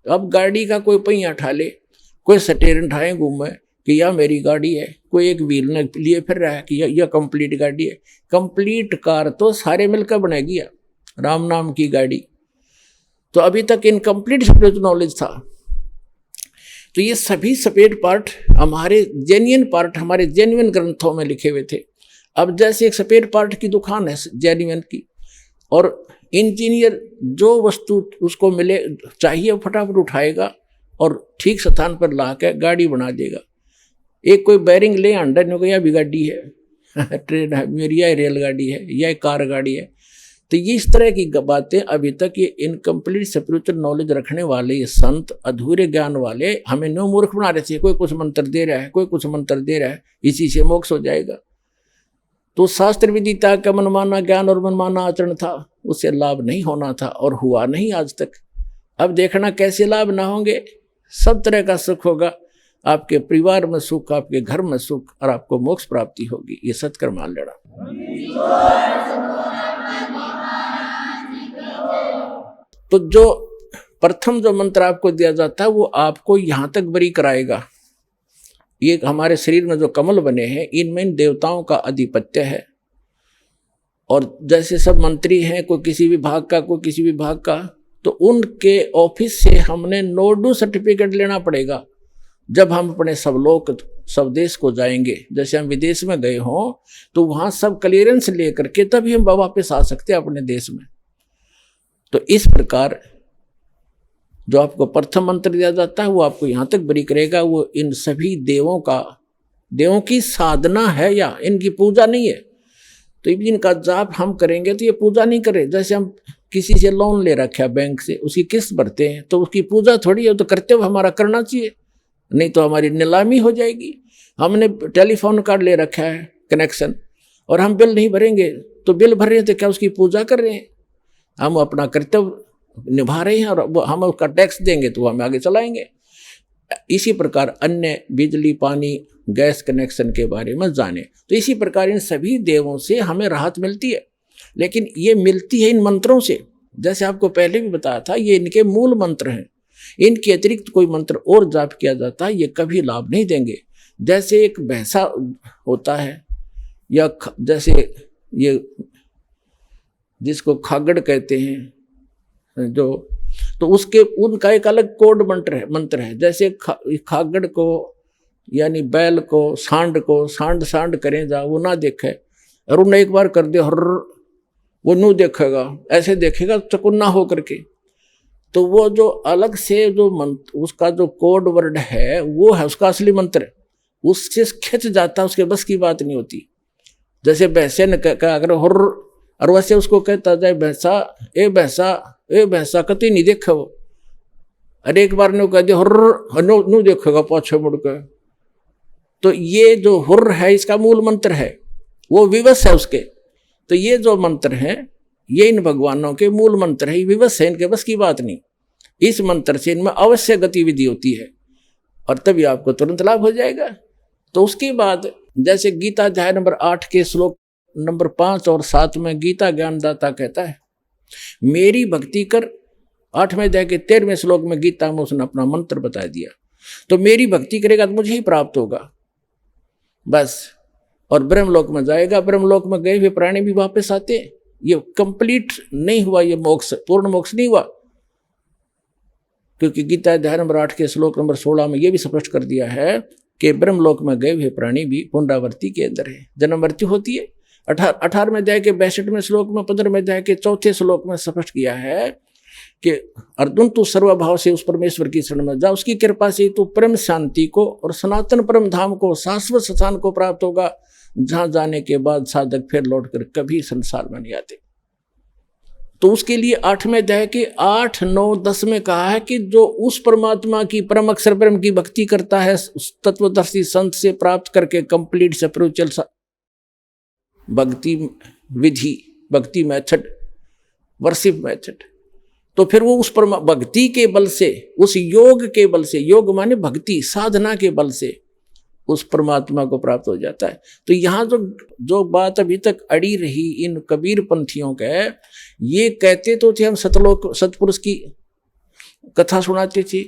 अब गाड़ी का कोई पहिया उठा ले, कोई स्टेयरिंग उठाए घूमे कि यह मेरी गाड़ी है, कोई एक व्हील ने लिए फिर रहा है कि यह कंप्लीट गाड़ी है। कंप्लीट कार तो सारे मिलकर बनाएगी राम नाम की गाड़ी। तो अभी तक इनकम्प्लीट स्पिरिचुअल नॉलेज था। तो ये सभी सपेट पार्ट हमारे जेन्युइन पार्ट हमारे जेन्युइन ग्रंथों में लिखे हुए थे। अब जैसे एक सपेट पार्ट की दुकान है जेन्युइन की, और इंजीनियर जो वस्तु उसको मिले चाहिए फटाफट उठाएगा और ठीक स्थान पर ला के गाड़ी बना देगा। एक कोई बैरिंग ले अंडर ने को यह भी गाड़ी है ट्रेन है मेरी, यह रेलगाड़ी है, यह कार गाड़ी है। तो ये इस तरह की बातें अभी तक ये इनकम्प्लीट स्पिरिचुअल नॉलेज रखने वाले ये संत, अधूरे ज्ञान वाले हमें न्यू मूर्ख बना रहे थे। कोई कुछ मंत्र दे रहा है, कोई कुछ मंत्र दे रहा है, इसी से मोक्ष हो जाएगा। तो शास्त्र विदिता का मनमाना ज्ञान और मनमाना आचरण था, उससे लाभ नहीं होना था और हुआ नहीं आज तक। अब देखना कैसे लाभ ना होंगे। सब तरह का सुख होगा, आपके परिवार में सुख, आपके घर में सुख, और आपको मोक्ष प्राप्ति होगी। ये सत्कर्म मान लेना। तो जो प्रथम जो मंत्र आपको दिया जाता है वो आपको यहां तक बरी कराएगा। ये हमारे शरीर में जो कमल बने हैं इनमें इन देवताओं का आधिपत्य है। और जैसे सब मंत्री हैं, कोई किसी विभाग का, कोई किसी विभाग का, तो उनके ऑफिस से हमने नोडू सर्टिफिकेट लेना पड़ेगा। जब हम अपने सब लोग सब देश को जाएंगे, जैसे हम विदेश में गए हों तो वहां सब क्लियरेंस लेकर के तभी हम वापस आ सकते हैं अपने देश में। तो इस प्रकार जो आपको प्रथम मंत्र दिया जाता है वो आपको यहाँ तक बरी करेगा। वो इन सभी देवों की साधना है या इनकी पूजा नहीं है। तो इनका जाप हम करेंगे तो ये पूजा नहीं करे। जैसे हम किसी से लोन ले रखा है बैंक से, उसकी किस्त भरते हैं तो उसकी पूजा थोड़ी है, तो करते हुए हमारा करना चाहिए, नहीं तो हमारी नीलामी हो जाएगी। हमने टेलीफोन कार्ड ले रखा है कनेक्शन और हम बिल नहीं भरेंगे तो बिल भर रहे हैं तो क्या उसकी पूजा कर रहे हैं? हम अपना कर्तव्य निभा रहे हैं और हम उसका टैक्स देंगे तो हम आगे चलाएंगे। इसी प्रकार अन्य बिजली, पानी, गैस कनेक्शन के बारे में जाने। तो इसी प्रकार इन सभी देवों से हमें राहत मिलती है, लेकिन ये मिलती है इन मंत्रों से। जैसे आपको पहले भी बताया था, ये इनके मूल मंत्र हैं। इनके अतिरिक्त कोई मंत्र और जाप किया जाता है ये कभी लाभ नहीं देंगे। जैसे एक भैंसा होता है, या जैसे ये जिसको खागड़ कहते हैं जो, तो उसके उनका एक अलग कोड मंत्र है। जैसे खागड़ को यानी बैल को, सांड करें जा वो ना देखे, और उन्हें एक बार कर दे हर वो नू देखेगा, ऐसे देखेगा चकुन्ना हो करके। तो वो जो अलग से जो मंत्र, उसका जो कोड वर्ड है वो है उसका असली मंत्र, उससे खिंच जाता, उसके बस की बात नहीं होती। जैसे भैंसे ने कहा अगर हर, और वैसे उसको कहता जाए भैंसा ए भैंसा कति नहीं देखा वो, अरे एक बार ने कह दिया हर नू देखेगा पाछे मुड़ के। तो ये जो हुर्र है इसका मूल मंत्र है, वो विवश है उसके। तो ये जो मंत्र है ये इन भगवानों के मूल मंत्र है, विवश है, इनके बस की बात नहीं। इस मंत्र से इनमें अवश्य गतिविधि होती है और तभी आपको तुरंत लाभ हो जाएगा। तो उसके बाद जैसे गीता अध्याय नंबर 8 के श्लोक नंबर 5 और 7 में गीता ज्ञानदाता कहता है मेरी भक्ति कर। 8वें अध्याय के 13वें श्लोक में गीता में उसने अपना मंत्र बता दिया। तो मेरी भक्ति करेगा तो मुझे ही प्राप्त होगा बस, और ब्रह्मलोक में जाएगा। ब्रह्मलोक में गए हुए प्राणी भी वापस आते। ये कंप्लीट नहीं हुआ, ये मोक्ष पूर्ण मोक्ष नहीं हुआ, क्योंकि गीता अध्याय नंबर 8 के श्लोक नंबर 16 में ये भी स्पष्ट कर दिया है कि ब्रह्मलोक में गए हुए प्राणी भी पुनरावृत्ति के अंदर है, जन्म मृत्यु होती है। 18वें अध्याय के 62वें श्लोक में, 15वें अध्याय के 4थे श्लोक में स्पष्ट किया है कि अर्जुन तू सर्वभाव से उस परमेश्वर की शरण में जा, उसकी कृपा से तू परम शांति को और सनातन परम धाम को, शाश्वत स्थान को प्राप्त होगा, जहां जाने के बाद साधक फिर लौटकर कभी संसार में नहीं आते। तो उसके लिए 8वें अध्याय के 8, 9, 10 में कहा है कि जो उस परमात्मा की परम अक्षर ब्रह्म की भक्ति करता है, उस तत्वदर्शी संत से प्राप्त करके कंप्लीट स्पिरिचुअल भक्ति विधि, भक्ति मेथड, वर्शिप मेथड, तो फिर वो उस भक्ति के बल से, उस योग के बल से, योग माने भक्ति साधना के बल से उस परमात्मा को प्राप्त हो जाता है। तो यहाँ जो बात अभी तक अड़ी रही इन कबीर पंथियों के, ये कहते तो थे हम सतलोक सतपुरुष की कथा सुनाते थे,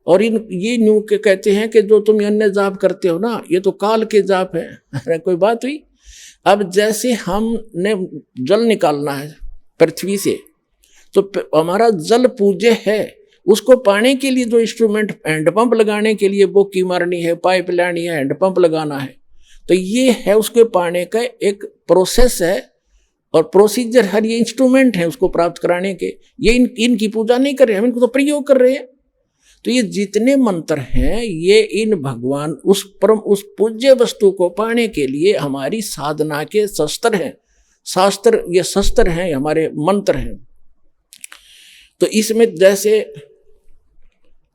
और ये न्यू के कहते हैं कि जो तुम अन्य जाप करते हो ना, ये तो काल के जाप है। अरे कोई बात हुई। अब जैसे हमने जल निकालना है पृथ्वी से, तो हमारा जल पूज्य है, उसको पाने के लिए जो इंस्ट्रूमेंट, हैंडपंप लगाने के लिए बोकी मारनी है, पाइप लानी है, हैंडपंप लगाना है, तो ये है उसके पाने का एक प्रोसेस है और प्रोसीजर है। ये इंस्ट्रूमेंट है उसको प्राप्त कराने के। ये इनकी पूजा नहीं कर रहे हैं, हम इनको तो प्रयोग कर रहे हैं। तो ये जितने मंत्र हैं ये इन भगवान उस पूज्य वस्तु को पाने के लिए हमारी साधना के शस्त्र हैं, शास्त्र, ये शस्त्र हैं, हमारे मंत्र हैं। तो इसमें जैसे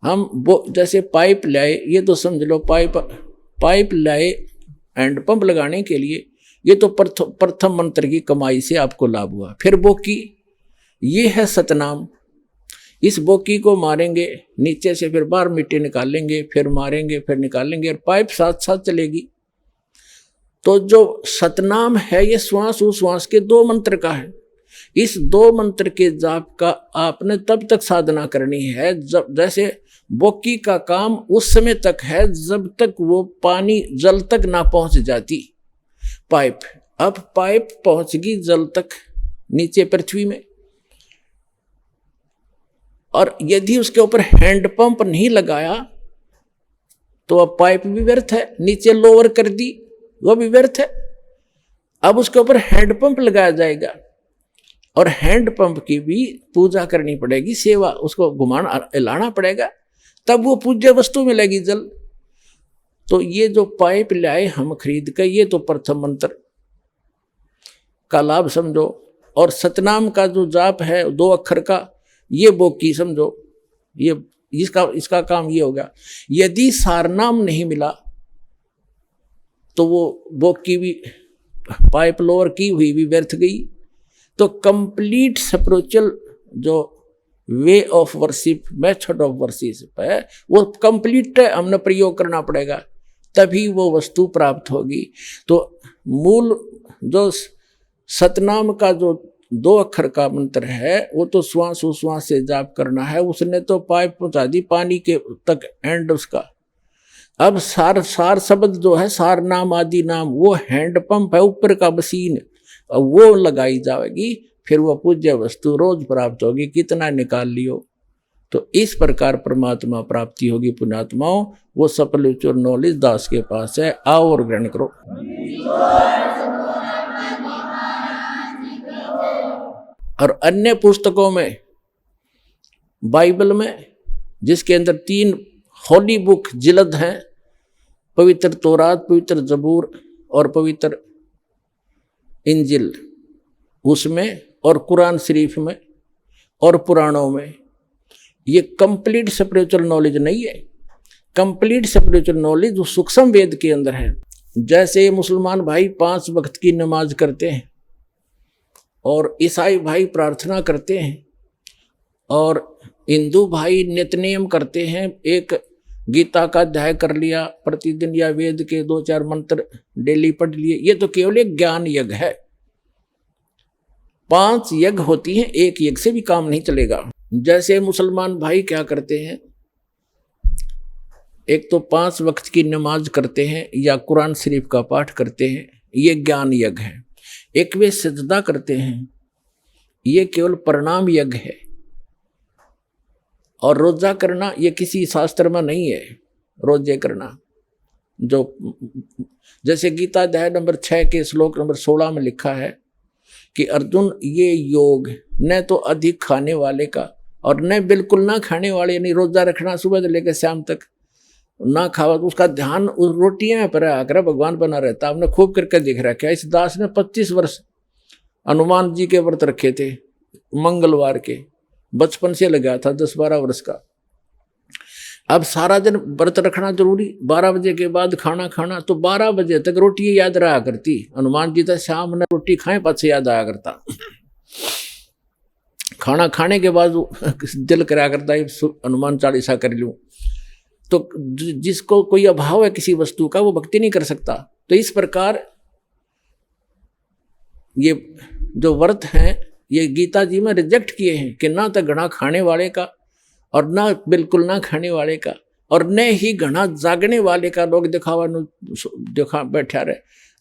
हम वो जैसे पाइप लाए, ये तो समझ लो पाइप लाए हैंडपंप लगाने के लिए, ये तो प्रथम मंत्र की कमाई से आपको लाभ हुआ। फिर बोकी, ये है सतनाम। इस बोकी को मारेंगे नीचे से, फिर बाहर मिट्टी निकालेंगे, फिर मारेंगे, फिर निकालेंगे, और पाइप साथ साथ चलेगी। तो जो सतनाम है ये श्वास उश्वास के 2 मंत्र का है। इस 2 मंत्र के जाप का आपने तब तक साधना करनी है जब, जैसे बोकी का काम उस समय तक है जब तक वो पानी जल तक ना पहुंच जाती पाइप। अब पाइप पहुंच गई जल तक नीचे पृथ्वी में, और यदि उसके ऊपर हैंडपंप नहीं लगाया तो अब पाइप भी व्यर्थ है। नीचे लोअर कर दी, वो भी व्यर्थ है। अब उसके ऊपर हैंडपंप लगाया जाएगा, और हैंडपंप की भी पूजा करनी पड़ेगी, सेवा, उसको घुमाना हिलाना पड़ेगा, तब वो पूज्य वस्तु मिलेगी जल। तो ये जो पाइप लाए हम खरीद कर, ये तो प्रथम मंत्र का लाभ समझो। और सतनाम का जो जाप है 2 अक्षर का, ये बोकी समझो। ये इसका काम ये होगा। यदि सारनाम नहीं मिला तो वो बोकी भी, पाइप लोअर की हुई भी व्यर्थ गई। तो कंप्लीट स्पिरिचुअल जो way of worship, method of worship है, वो कंप्लीट हमने प्रयोग करना पड़ेगा, तभी वो वस्तु प्राप्त होगी। तो मूल जो सतनाम का जो 2 अक्षर का मंत्र है, वो तो श्वास उश्वास से जाप करना है। उसने तो पाइप पहुंचा दी पानी के तक, एंड उसका। अब सार शब्द जो है, सार नाम आदि नाम, वो हैंडपंप है ऊपर का मशीन, वो लगाई जाएगी, फिर वो पूज्य वस्तु रोज प्राप्त होगी, कितना निकाल लियो। तो इस प्रकार परमात्मा प्राप्ति होगी पुण्यात्माओं। वो स्पिरिचुअल नॉलेज दास के पास है, आओ और ग्रहण करो। और अन्य पुस्तकों में, बाइबल में, जिसके अंदर 3 होली बुक जिल्द हैं, पवित्र तौरात, पवित्र जबूर और पवित्र इंजिल, उसमें और कुरान शरीफ में और पुराणों में, ये कंप्लीट स्पिरिचुअल नॉलेज नहीं है। कंप्लीट स्पिरिचुअल नॉलेज जो सूक्ष्म वेद के अंदर है। जैसे मुसलमान भाई 5 वक्त की नमाज करते हैं, और ईसाई भाई प्रार्थना करते हैं, और हिंदू भाई नित्य नियम करते हैं, एक गीता का अध्याय कर लिया प्रतिदिन, या वेद के 2-4 मंत्र डेली पढ़ लिए, ये तो केवल एक ज्ञान यज्ञ है। 5 यज्ञ होती हैं, एक यज्ञ से भी काम नहीं चलेगा। जैसे मुसलमान भाई क्या करते हैं, एक तो 5 वक्त की नमाज करते हैं या कुरान शरीफ का पाठ करते हैं, ये ज्ञान यज्ञ है। एक वे सजदा करते हैं, ये केवल प्रणाम यज्ञ है। और रोजा करना ये किसी शास्त्र में नहीं है। रोजे करना जो जैसे गीता अध्याय नंबर 6 के श्लोक नंबर 16 में लिखा है कि अर्जुन, ये योग न तो अधिक खाने वाले का और न बिल्कुल ना खाने वाले, यानी रोजा रखना सुबह से लेकर शाम तक ना खावा, तो उसका ध्यान उस रोटियां पर आकर भगवान बना रहता। हमने खूब करके देख रखा है। इस दास ने 25 वर्ष हनुमान जी के व्रत रखे थे, मंगलवार के, बचपन से लगा था, 10-12 वर्ष का। अब सारा दिन व्रत रखना जरूरी, 12 बजे के बाद खाना खाना, तो 12 बजे तक रोटी याद रहा करती। हनुमान जी तो शाम ने रोटी खाए पाछे याद आया करता। खाना खाने के बाद दिल करा करता है हनुमान चालीसा कर लूं। तो जिसको कोई अभाव है किसी वस्तु का, वो भक्ति नहीं कर सकता। तो इस प्रकार ये जो व्रत हैं, ये गीता जी में रिजेक्ट किए हैं कि ना तो घना खाने वाले का और ना बिल्कुल ना खाने वाले का, और न ही घना जागने वाले का, लोग दिखा बैठा रहे,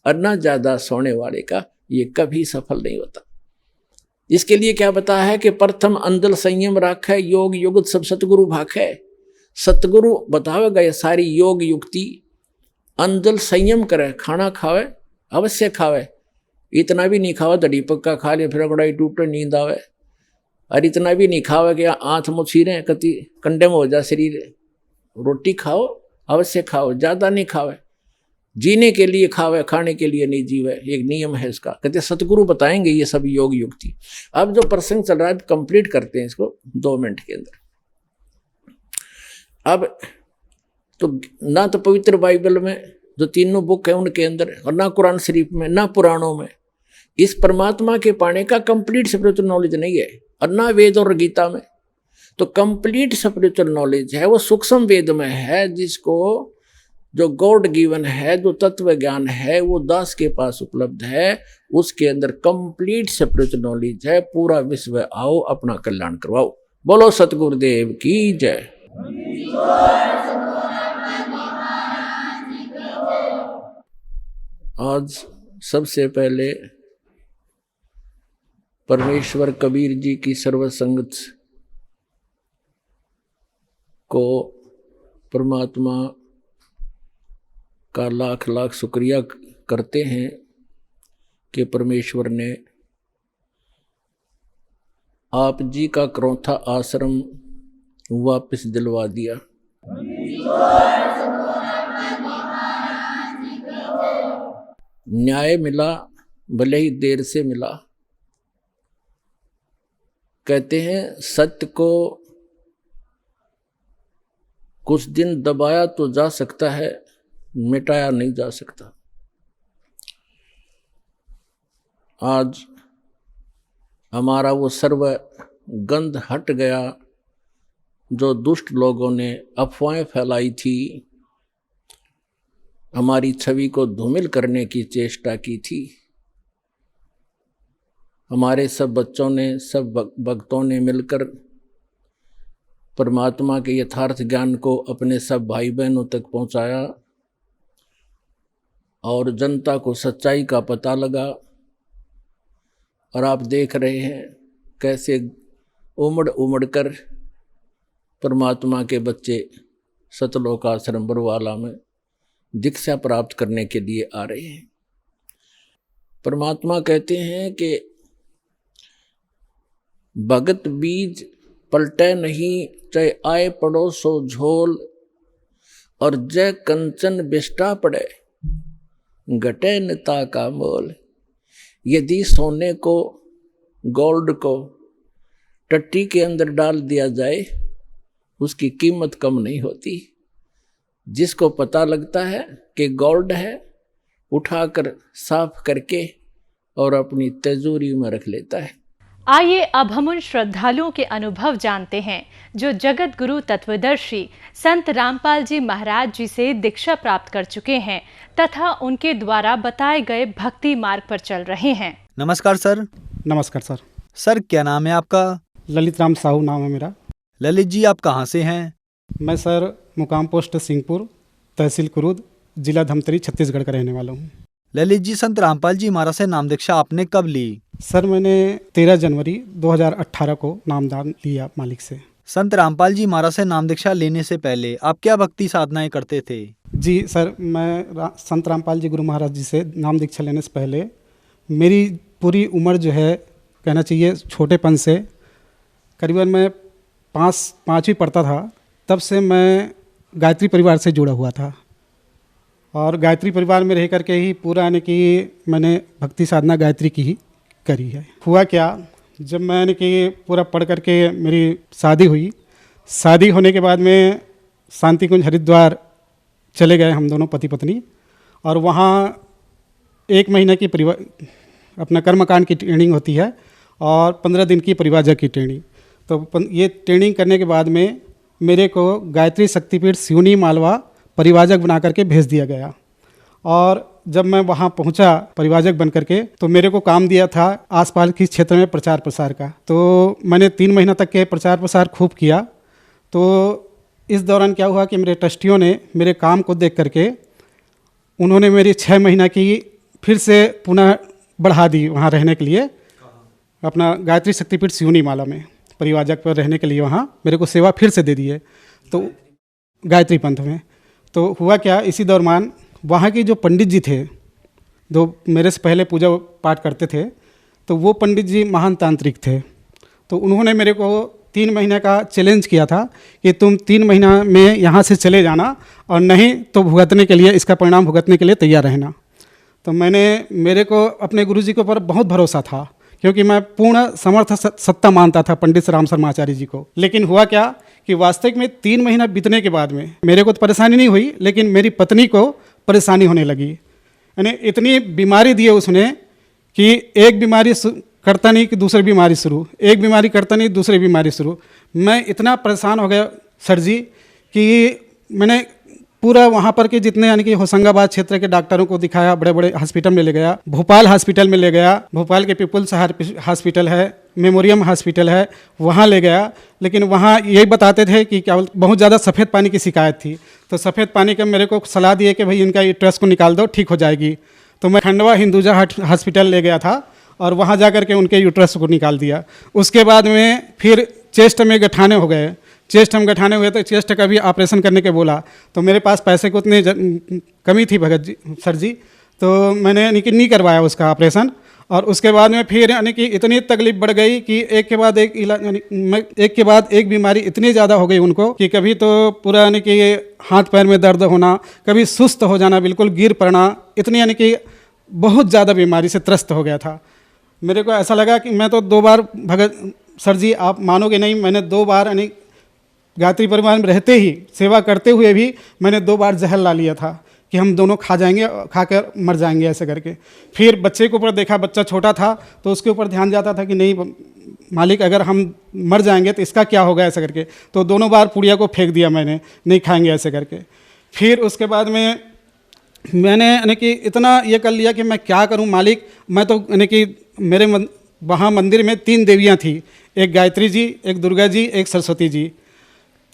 और ना ज़्यादा सोने वाले का, ये कभी सफल नहीं होता। इसके लिए क्या बताया है कि प्रथम अंदल संयम राखै, योग युगत सब सतगुरु भाखै। सतगुरु बतावेगा ये सारी योग युक्ति। अंदल संयम करे, खाना खावे अवश्य खावे, इतना भी नहीं खावा दड़ी पक्का खा लिया फिर अगड़ाई टूटे नींद आवे, और इतना भी नहीं खावे कि आँख मुछीरे कति कंडे में हो जा शरीर। रोटी खाओ अवश्य खाओ, ज़्यादा नहीं खावे, जीने के लिए खावे, खाने के लिए नहीं जीवे, एक नियम है इसका। कहते सतगुरु बताएंगे ये सब योग युक्ति। अब जो प्रसंग चल रहा है कंप्लीट करते हैं इसको 2 मिनट के अंदर। अब तो ना तो पवित्र बाइबल में जो तीनों बुक है उनके अंदर, और ना कुरान शरीफ में, ना पुराणों में इस परमात्मा के पाने का कंप्लीट स्पिरिचुअल नॉलेज नहीं है, और ना वेद और गीता में। तो कंप्लीट स्पिरिचुअल नॉलेज है वो सूक्ष्म वेद में है, जिसको जो गॉड गिवन है, जो तत्व ज्ञान है वो दास के पास उपलब्ध है। उसके अंदर कंप्लीट स्पिरिचुअल नॉलेज है। पूरा विश्व आओ अपना कल्याण करवाओ। बोलो सतगुरुदेव की जय। आज सबसे पहले परमेश्वर कबीर जी की सर्वसंगत को परमात्मा का लाख लाख शुक्रिया करते हैं कि परमेश्वर ने आप जी का क्रौथा आश्रम वापस दिलवा दिया। न्याय मिला, भले ही देर से मिला। कहते हैं सत्य को कुछ दिन दबाया तो जा सकता है, मिटाया नहीं जा सकता। आज हमारा वो सर्व गंध हट गया जो दुष्ट लोगों ने अफवाहें फैलाई थी, हमारी छवि को धूमिल करने की चेष्टा की थी। हमारे सब बच्चों ने, सब भक्तों ने मिलकर परमात्मा के यथार्थ ज्ञान को अपने सब भाई बहनों तक पहुंचाया और जनता को सच्चाई का पता लगा। और आप देख रहे हैं कैसे उमड़ उमड़ कर परमात्मा के बच्चे सतलोक आश्रम बरवाला में दीक्षा प्राप्त करने के लिए आ रहे हैं। परमात्मा कहते हैं कि भगत बीज पलटे नहीं, चाहे आए पड़ो सो झोल, और जय कंचन बिष्टा पड़े घटे निता का मोल। यदि सोने को, गोल्ड को टट्टी के अंदर डाल दिया जाए उसकी कीमत कम नहीं होती। जिसको पता लगता है कि गोल्ड है, उठाकर साफ करके और अपनी तिजोरी में रख लेता है। आइए अब हम उन श्रद्धालुओं के अनुभव जानते हैं जो जगत गुरु तत्वदर्शी संत रामपाल जी महाराज जी से दीक्षा प्राप्त कर चुके हैं तथा उनके द्वारा बताए गए भक्ति मार्ग पर चल रहे हैं। नमस्कार सर। नमस्कार सर। सर क्या नाम है आपका? ललित राम साहू नाम है मेरा। ललित जी आप कहाँ से हैं? मैं सर मुकाम पोस्ट सिंहपुर, तहसील कुरूद, जिला धमतरी, छत्तीसगढ़ का रहने वाला हूँ। ललित जी, संत रामपाल जी महाराज से नाम दीक्षा आपने कब ली? सर मैंने 13 जनवरी 2018 को नामदान लिया मालिक से। संत रामपाल जी महाराज से नाम दीक्षा लेने से पहले आप क्या भक्ति साधनाएं करते थे? जी सर, मैं संत रामपाल जी गुरु महाराज जी से नाम दीक्षा लेने से पहले मेरी पूरी उम्र जो है, कहना चाहिए छोटेपन से, करीबन मैं 5वीं पढ़ता था तब से मैं गायत्री परिवार से जुड़ा हुआ था। और गायत्री परिवार में रह करके ही पूरा यानी कि मैंने भक्ति साधना गायत्री की ही करी है। हुआ क्या, जब मैंने कि पूरा पढ़ करके मेरी शादी हुई। शादी होने के बाद में शांति कुंज हरिद्वार चले गए हम दोनों पति पत्नी, और वहाँ 1 महीने की अपना कर्मकांड की ट्रेनिंग होती है और 15 दिन की परिवाजक की ट्रेनिंग। तो ये ट्रेनिंग करने के बाद में मेरे को गायत्री शक्तिपीठ सिवनी मालवा परिवाजक बना करके भेज दिया गया। और जब मैं वहाँ पहुँचा परिवाजक बन करके, तो मेरे को काम दिया था आसपास के क्षेत्र में प्रचार प्रसार का। तो मैंने 3 महीना तक के प्रचार प्रसार खूब किया। तो इस दौरान क्या हुआ कि मेरे ट्रस्टियों ने मेरे काम को देख करके उन्होंने मेरी 6 महीना की फिर से पुनः बढ़ा दी वहाँ रहने के लिए, अपना गायत्री शक्तिपीठ सिवनी माला में परिवाजक पर रहने के लिए वहाँ मेरे को सेवा फिर से दे दी है, तो गायत्री पंथ में। तो हुआ क्या, इसी दौरान वहाँ के जो पंडित जी थे, जो मेरे से पहले पूजा पाठ करते थे, तो वो पंडित जी महान तांत्रिक थे। तो उन्होंने मेरे को 3 महीने का चैलेंज किया था कि तुम 3 महीना में यहाँ से चले जाना और नहीं तो भुगतने के लिए, इसका परिणाम भुगतने के लिए तैयार रहना। तो मेरे को अपने गुरुजी के ऊपर बहुत भरोसा था, क्योंकि मैं पूर्ण समर्थ सत्ता मानता था पंडित राम शर्मा आचार्य जी को। लेकिन हुआ क्या कि वास्तविक में 3 महीना बीतने के बाद में मेरे को तो परेशानी नहीं हुई, लेकिन मेरी पत्नी को परेशानी होने लगी। यानी इतनी बीमारी दी है उसने कि एक बीमारी करता नहीं कि दूसरी बीमारी शुरू, एक बीमारी करता नहीं दूसरी बीमारी शुरू। मैं इतना परेशान हो गया सर जी कि मैंने पूरा वहाँ पर के जितने यानी कि होशंगाबाद क्षेत्र के डॉक्टरों को दिखाया, बड़े बड़े हॉस्पिटल में ले गया, भोपाल हॉस्पिटल में ले गया, भोपाल के पीपुल्स हॉस्पिटल है, मेमोरियम हॉस्पिटल है, वहाँ ले गया। लेकिन वहाँ यही बताते थे कि क्या बहुत ज़्यादा सफ़ेद पानी की शिकायत थी। तो सफ़ेद पानी का मेरे को सलाह दिए कि भाई इनका यूट्रस को निकाल दो, ठीक हो जाएगी। तो मैं खंडवा हिंदुजा हॉस्पिटल ले गया था और वहाँ जा कर के उनके यूट्रस को निकाल दिया। उसके बाद में फिर चेस्ट में गठाने हो गए, चेस्ट में गठाने हुए तो चेस्ट का भी ऑपरेशन करने के बोला। तो मेरे पास पैसे को उतनी कमी थी भगत जी सर जी, तो मैंने यानी कि नहीं करवाया उसका ऑपरेशन। और उसके बाद में फिर यानी कि इतनी तकलीफ बढ़ गई कि एक के बाद एक इलाज, यानी एक के बाद एक बीमारी इतनी ज़्यादा हो गई उनको कि कभी तो पूरा यानी कि हाथ पैर में दर्द होना, कभी सुस्त हो जाना, बिल्कुल गिर पड़ना, इतनी यानी कि बहुत ज़्यादा बीमारी से त्रस्त हो गया था। मेरे को ऐसा लगा कि मैं तो 2 बार भगत सर जी, आप मानोगे नहीं, मैंने 2 बार यानी गायत्री परिवार में रहते ही, सेवा करते हुए भी मैंने 2 बार जहर ला लिया था कि हम दोनों खा जाएंगे, खाकर मर जाएंगे ऐसे करके। फिर बच्चे के ऊपर देखा, बच्चा छोटा था तो उसके ऊपर ध्यान जाता था कि नहीं मालिक अगर हम मर जाएंगे तो इसका क्या होगा ऐसे करके। तो दोनों बार पुड़िया को फेंक दिया मैंने, नहीं खाएंगे ऐसे करके। फिर उसके बाद में मैंने यानी कि इतना ये कर लिया कि मैं क्या करूं मालिक। मैं तो यानी कि मेरे वहाँ मंदिर में 3 देवियाँ थी, एक गायत्री जी, एक दुर्गा जी, एक सरस्वती जी।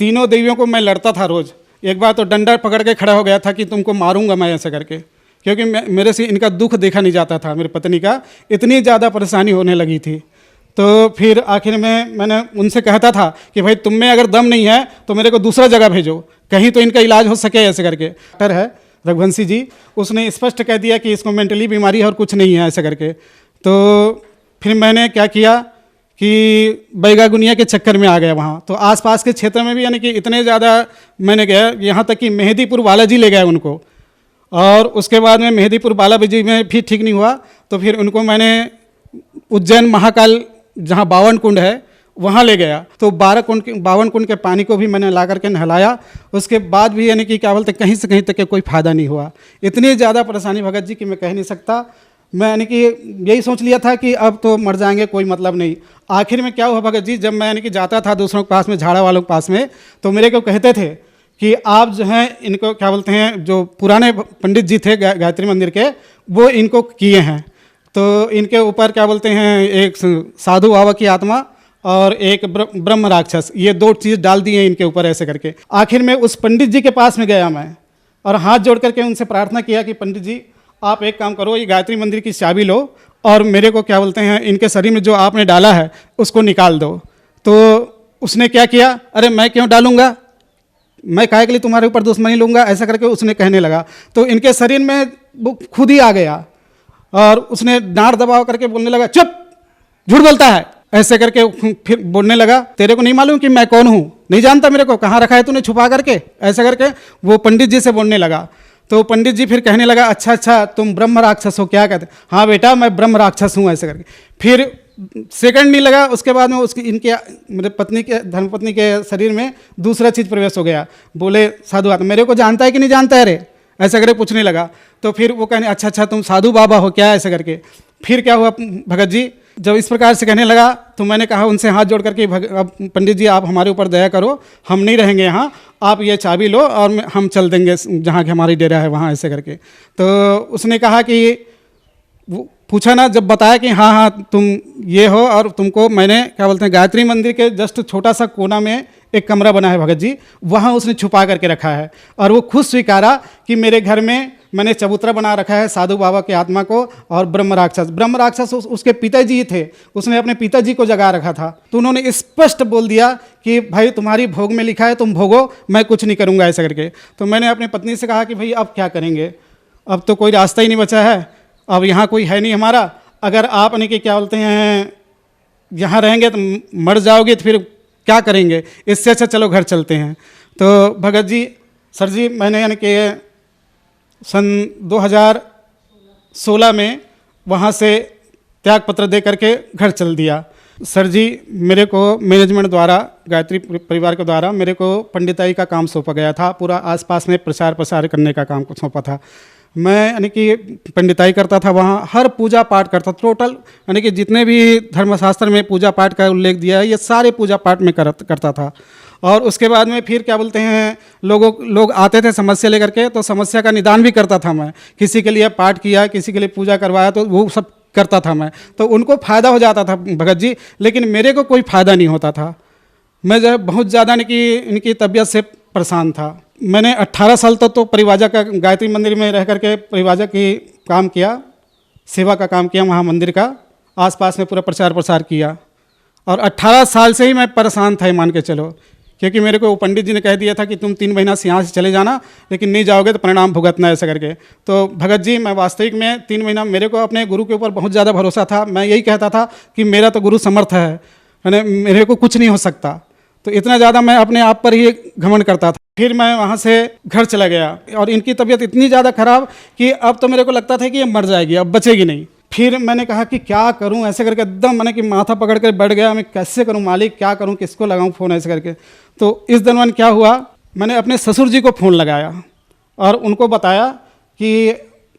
तीनों देवियों को मैं लड़ता था रोज़। एक बार तो डंडा पकड़ के खड़ा हो गया था कि तुमको मारूंगा मैं ऐसे करके, क्योंकि मेरे से इनका दुख देखा नहीं जाता था, मेरी पत्नी का इतनी ज़्यादा परेशानी होने लगी थी। तो फिर आखिर में मैंने उनसे कहता था कि भाई तुम में अगर दम नहीं है तो मेरे को दूसरा जगह भेजो, कहीं तो इनका इलाज हो सके ऐसे करके। डॉक्टर है रघुवंशी जी, उसने स्पष्ट कह दिया कि इसको मेंटली बीमारी है और कुछ नहीं है ऐसे करके। तो फिर मैंने क्या किया कि बैगागुनिया के चक्कर में आ गया वहाँ। तो आसपास के क्षेत्र में भी यानी कि इतने ज़्यादा मैंने गया, यहाँ तक कि मेहंदीपुर बालाजी ले गया उनको। और उसके बाद में मेहंदीपुर बालाजी में भी ठीक नहीं हुआ तो फिर उनको मैंने उज्जैन महाकाल जहाँ 52 कुंड है वहाँ ले गया। तो 52 कुंड के पानी को भी मैंने ला करके नहलाया। उसके बाद भी यानी कि क्या बोलते कहीं से कहीं तक के कोई फ़ायदा नहीं हुआ। इतनी ज़्यादा परेशानी भगत जी कि मैं कह नहीं सकता। मैं यानी कि यही सोच लिया था कि अब तो मर जाएंगे, कोई मतलब नहीं। आखिर में क्या हुआ भगत जी, जब मैं यानी कि जाता था दूसरों के पास में, झाड़ा वालों के पास में, तो मेरे को कहते थे कि आप जो हैं इनको क्या बोलते हैं, जो पुराने पंडित जी थे गायत्री मंदिर के, वो इनको किए हैं। तो इनके ऊपर क्या बोलते हैं, एक साधु बाबा की आत्मा और एक ब्रह्म राक्षस, ये 2 चीज़ डाल दी हैं इनके ऊपर ऐसे करके। आखिर में उस पंडित जी के पास में गया मैं और हाथ जोड़ करके उनसे प्रार्थना किया कि पंडित जी आप एक काम करो, ये गायत्री मंदिर की चाबी लो और मेरे को क्या बोलते हैं इनके शरीर में जो आपने डाला है उसको निकाल दो। तो उसने क्या किया, अरे मैं क्यों डालूंगा, मैं काहे के लिए तुम्हारे ऊपर दुश्मनी लूँगा, ऐसा करके उसने कहने लगा। तो इनके शरीर में वो खुद ही आ गया और उसने डांट दबाव करके बोलने लगा, चुप, झूठ बोलता है, ऐसे करके फिर बोलने लगा, तेरे को नहीं मालूम कि मैं कौन हूँ, नहीं जानता मेरे को, कहाँ रखा है तूने छुपा करके, ऐसा करके वो पंडित जी से बोलने लगा। तो पंडित जी फिर कहने लगा, अच्छा अच्छा तुम ब्रह्म राक्षस हो, क्या कहते, हाँ बेटा मैं ब्रह्म राक्षस हूँ, ऐसे करके। फिर सेकंड नहीं लगा, उसके बाद में उसकी इनके मेरे पत्नी के धर्मपत्नी के शरीर में दूसरा चीज़ प्रवेश हो गया। बोले साधु आत्मा, मेरे को जानता है कि नहीं जानता है रे, ऐसा करके पूछने लगा। तो फिर वो कहने, अच्छा अच्छा तुम साधु बाबा हो क्या, ऐसे करके। फिर क्या हुआ भगत जी, जब इस प्रकार से कहने लगा तो मैंने कहा उनसे हाथ जोड़ करके, अब पंडित जी आप हमारे ऊपर दया करो, हम नहीं रहेंगे यहाँ, आप ये चाबी लो और हम चल देंगे जहाँ की हमारी डेरा है वहाँ, ऐसे करके। तो उसने कहा कि वो पूछा ना, जब बताया कि हाँ हाँ तुम ये हो और तुमको मैंने क्या बोलते हैं गायत्री मंदिर के जस्ट छोटा सा कोना में एक कमरा बना है भगत जी, वहाँ उसने छुपा करके रखा है। और वो खुद स्वीकारा कि मेरे घर में मैंने चबूतरा बना रखा है साधु बाबा की आत्मा को और ब्रह्म राक्षस उसके पिताजी थे, उसने अपने पिताजी को जगा रखा था। तो उन्होंने स्पष्ट बोल दिया कि भाई तुम्हारी भोग में लिखा है, तुम भोगो, मैं कुछ नहीं करूँगा, ऐसा करके। तो मैंने अपनी पत्नी से कहा कि भाई अब क्या करेंगे, अब तो कोई रास्ता ही नहीं बचा है, अब यहाँ कोई है नहीं हमारा, अगर आप यानी कि क्या बोलते हैं यहाँ रहेंगे तो मर जाओगे तो फिर क्या करेंगे, इससे अच्छा चलो घर चलते हैं। तो भगत जी सर जी मैंने यानी कि सन 2016 में वहाँ से त्याग पत्र दे करके घर चल दिया। सर जी मेरे को मैनेजमेंट द्वारा, गायत्री परिवार के द्वारा मेरे को पंडिताई का काम सौंपा गया था। पूरा आसपास में प्रचार प्रसार करने का काम सौंपा था। मैं यानी कि पंडिताई करता था, वहाँ हर पूजा पाठ करता, टोटल यानी कि जितने भी धर्मशास्त्र में पूजा पाठ का उल्लेख दिया है ये सारे पूजा पाठ में करता था। और उसके बाद में फिर क्या बोलते हैं, लोग आते थे समस्या लेकर के, तो समस्या का निदान भी करता था मैं। किसी के लिए पाठ किया, किसी के लिए पूजा करवाया, तो वो सब करता था मैं। तो उनको फ़ायदा हो जाता था भगत जी, लेकिन मेरे को कोई फ़ायदा नहीं होता था। मैं जो है बहुत ज़्यादा इनकी तबीयत से परेशान था। मैंने 18 साल तक तो परिवाजा का, गायत्री मंदिर में रह करके परिवाजा की काम किया, सेवा का काम किया, वहाँ मंदिर का आसपास में पूरा प्रचार प्रसार किया। और 18 साल से ही मैं परेशान था, मान के चलो, क्योंकि मेरे को वो पंडित जी ने कह दिया था कि तुम 3 महीना से यहाँ से चले जाना, लेकिन नहीं जाओगे तो परिणाम भुगतना ऐसा करके। तो भगत जी मैं वास्तविक में 3 महीना, मेरे को अपने गुरु के ऊपर बहुत ज़्यादा भरोसा था। मैं यही कहता था कि मेरा तो गुरु समर्थ है, मैंने मेरे को कुछ नहीं हो सकता। तो इतना ज़्यादा मैं अपने आप पर ही घमंड करता था। फिर मैं वहाँ से घर चला गया और इनकी तबीयत इतनी ज़्यादा खराब कि अब तो मेरे को लगता था कि ये मर जाएगी, अब बचेगी नहीं। फिर मैंने कहा कि क्या करूं, ऐसे करके एकदम मैंने कि माथा पकड़ कर बैठ गया, मैं कैसे करूं मालिक, क्या करूं, किसको लगाऊं फ़ोन ऐसे करके। तो इस दरमियान क्या हुआ, मैंने अपने ससुर जी को फ़ोन लगाया और उनको बताया कि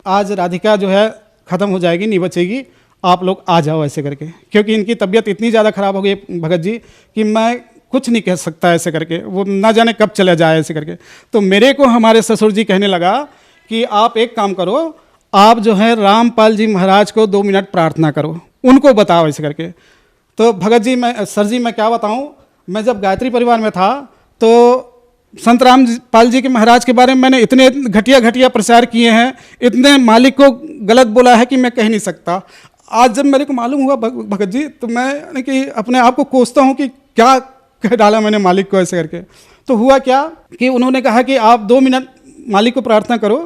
आज राधिका जो है ख़त्म हो जाएगी, नहीं बचेगी, आप लोग आ जाओ ऐसे करके। क्योंकि इनकी तबीयत इतनी ज़्यादा ख़राब हो गई भगत जी कि मैं कुछ नहीं कह सकता ऐसे करके, वो ना जाने कब चला जाए ऐसे करके। तो मेरे को हमारे ससुर जी कहने लगा कि आप एक काम करो, आप जो है रामपाल जी महाराज को 2 मिनट प्रार्थना करो, उनको बताओ ऐसे करके। तो भगत जी सर जी मैं क्या बताऊं, मैं जब गायत्री परिवार में था तो संत रामपाल जी के महाराज के बारे में मैंने इतने घटिया प्रचार किए हैं, इतने मालिक को गलत बोला है कि मैं कह नहीं सकता। आज जब मेरे को मालूम हुआ भगत जी, तो मैं कि अपने आप को कोसता हूँ कि क्या कह डाला मैंने मालिक को ऐसे करके। तो हुआ क्या कि उन्होंने कहा कि आप 2 मिनट मालिक को प्रार्थना करो।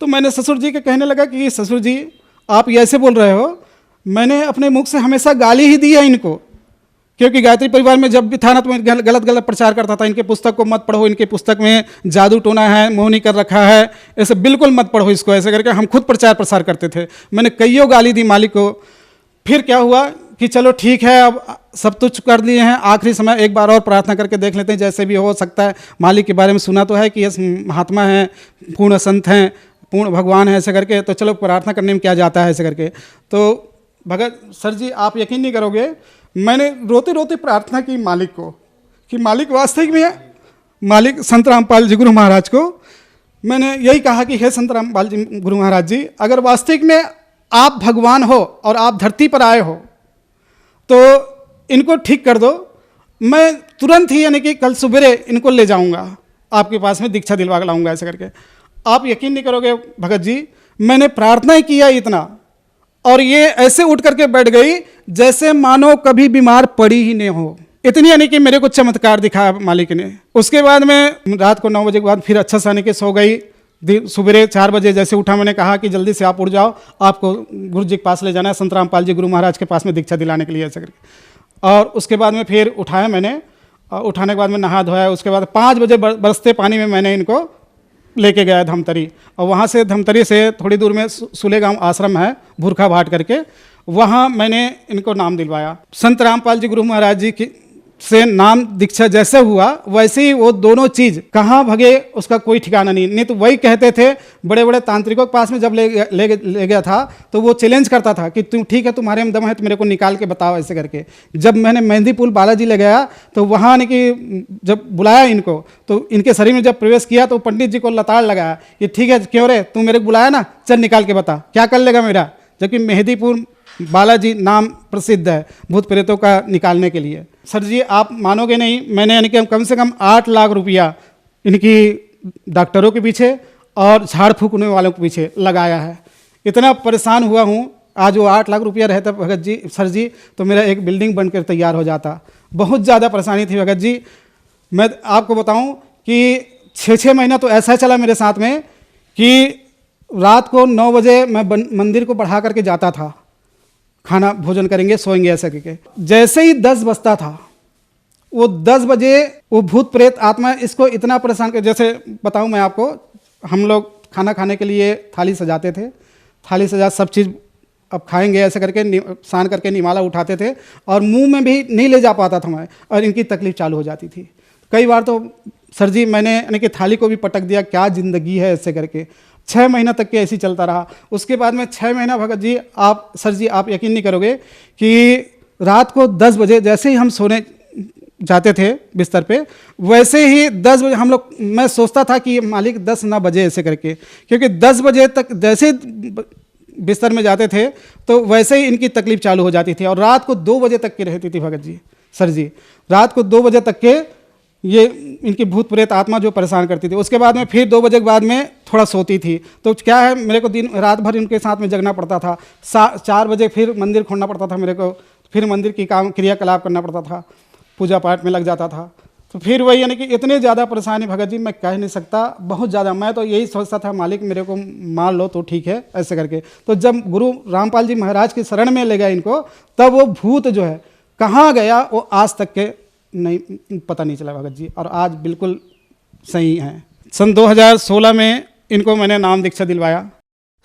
तो मैंने ससुर जी के कहने लगा कि ससुर जी आप ये ऐसे बोल रहे हो, मैंने अपने मुख से हमेशा गाली ही दी है इनको, क्योंकि गायत्री परिवार में जब भी था ना तो मैं गलत प्रचार करता था। इनके पुस्तक को मत पढ़ो, इनके पुस्तक में जादू टोना है, मोहनी कर रखा है, ऐसे बिल्कुल मत पढ़ो इसको ऐसे करके हम खुद प्रचार प्रसार करते थे। मैंने कईयों गाली दी मालिक को। फिर क्या हुआ कि चलो ठीक है, अब सब कुछ कर लिए हैं, आखिरी समय एक बार और प्रार्थना करके देख लेते हैं, जैसे भी हो सकता है। मालिक के बारे में सुना तो है कि ये महात्मा हैं, पूर्ण संत हैं, पूर्ण भगवान है ऐसे करके, तो चलो प्रार्थना करने में क्या जाता है ऐसे करके। तो भगत सर जी आप यकीन नहीं करोगे, मैंने रोते रोते प्रार्थना की मालिक को कि मालिक वास्तविक में मालिक संत रामपाल जी गुरु महाराज को मैंने यही कहा कि हे संत रामपाल जी गुरु महाराज जी, अगर वास्तविक में आप भगवान हो और आप धरती पर आए हो तो इनको ठीक कर दो। मैं तुरंत ही यानी कि कल सवेरे इनको ले जाऊंगा आपके पास में, दीक्षा दिलवा लाऊंगा ऐसे करके। आप यकीन नहीं करोगे भगत जी, मैंने प्रार्थना ही किया इतना और ये ऐसे उठ करके बैठ गई जैसे मानो कभी बीमार पड़ी ही नहीं हो। इतनी यानी कि मेरे को चमत्कार दिखाया मालिक ने। उसके बाद में रात को 9 बजे के बाद फिर अच्छा सा के सो गई। सुबह 4 बजे जैसे उठा, मैंने कहा कि जल्दी से आप उठ जाओ, आपको गुरु जी के पास ले जाना है, संत रामपाल जी गुरु महाराज के पास में दीक्षा दिलाने के लिए ऐसे करके। और उसके बाद में फिर उठाया मैंने, उठाने के बाद में नहा धोया। उसके बाद 5 बजे बरसते पानी में मैंने इनको लेके गया धमतरी, और वहाँ से धमतरी से थोड़ी दूर में सुले गांव आश्रम है भूरखा भाट करके, वहाँ मैंने इनको नाम दिलवाया। संत रामपाल जी गुरु महाराज जी की से नाम दीक्षा जैसे हुआ वैसे ही वो दोनों चीज़ कहाँ भगे उसका कोई ठिकाना नहीं तो वही कहते थे। बड़े बड़े तांत्रिकों के पास में जब ले गया था तो वो चैलेंज करता था कि तुम ठीक है, तुम्हारे में दम है तो मेरे को निकाल के बताओ ऐसे करके। जब मैंने मेहंदीपुर बालाजी ले गया तो वहाँ कि जब बुलाया इनको तो इनके शरीर में जब प्रवेश किया तो पंडित जी को लताड़ लगाया, ये ठीक है क्यों रे, तू मेरे को बुलाया ना, चल निकाल के बता क्या कर लेगा मेरा। जबकि मेहंदीपुर बालाजी नाम प्रसिद्ध है भूत प्रेतों का निकालने के लिए। सर जी आप मानोगे नहीं, मैंने यानी कि कम से कम 8 लाख रुपया इनकी डॉक्टरों के पीछे और झाड़ फूकने वालों के पीछे लगाया है। इतना परेशान हुआ हूँ, आज वो 8 लाख रुपया रहता भगत जी सर जी तो मेरा एक बिल्डिंग बनकर तैयार हो जाता। बहुत ज़्यादा परेशानी थी भगत जी। मैं आपको बताऊँ कि 6 महीना तो ऐसा चला मेरे साथ में कि रात को 9 बजे मैं मंदिर को बढ़ा करके जाता था, खाना भोजन करेंगे सोएंगे ऐसा करके। जैसे ही 10 बजता था वो 10 बजे वो भूत प्रेत आत्मा इसको इतना परेशान कर, जैसे बताऊं मैं आपको, हम लोग खाना खाने के लिए थाली सजाते थे, थाली सजा सब चीज़ अब खाएंगे ऐसे करके सान करके निमाला उठाते थे और मुंह में भी नहीं ले जा पाता था मैं, और इनकी तकलीफ चालू हो जाती थी। कई बार तो सर जी मैंने यानी कि थाली को भी पटक दिया, क्या ज़िंदगी है ऐसे करके। 6 महीना तक के ऐसे ही चलता रहा। उसके बाद में 6 महीना भगत जी आप सर जी आप यकीन नहीं करोगे कि रात को 10 बजे जैसे ही हम सोने जाते थे बिस्तर पे, वैसे ही 10 बजे हम लोग, मैं सोचता था कि मालिक 10 ना बजे ऐसे करके, क्योंकि 10 बजे तक जैसे बिस्तर में जाते थे तो वैसे ही इनकी तकलीफ चालू हो जाती थी और रात को 2 बजे तक की रहती थी भगत जी, सर जी रात को 2 बजे तक के ये इनकी भूत प्रेत आत्मा जो परेशान करती थी। उसके बाद में फिर 2 बजे के बाद में थोड़ा सोती थी, तो क्या है मेरे को दिन रात भर इनके साथ में जगना पड़ता था। 4 बजे फिर मंदिर खोलना पड़ता था मेरे को, फिर मंदिर की काम क्रियाकलाप करना पड़ता था, पूजा पाठ में लग जाता था। तो फिर वही यानी कि इतने ज़्यादा परेशानी भगत जी मैं कह नहीं सकता, बहुत ज़्यादा। मैं तो यही सोचता था मालिक मेरे को मार लो तो ठीक है ऐसे करके। तो जब गुरु रामपाल जी महाराज की शरण में ले गया इनको, तब वो भूत जो है कहाँ गया वो आज तक के नहीं पता नहीं चला भगत जी, और आज बिल्कुल सही हैं। सन 2016 में इनको मैंने नाम दीक्षा दिलवाया।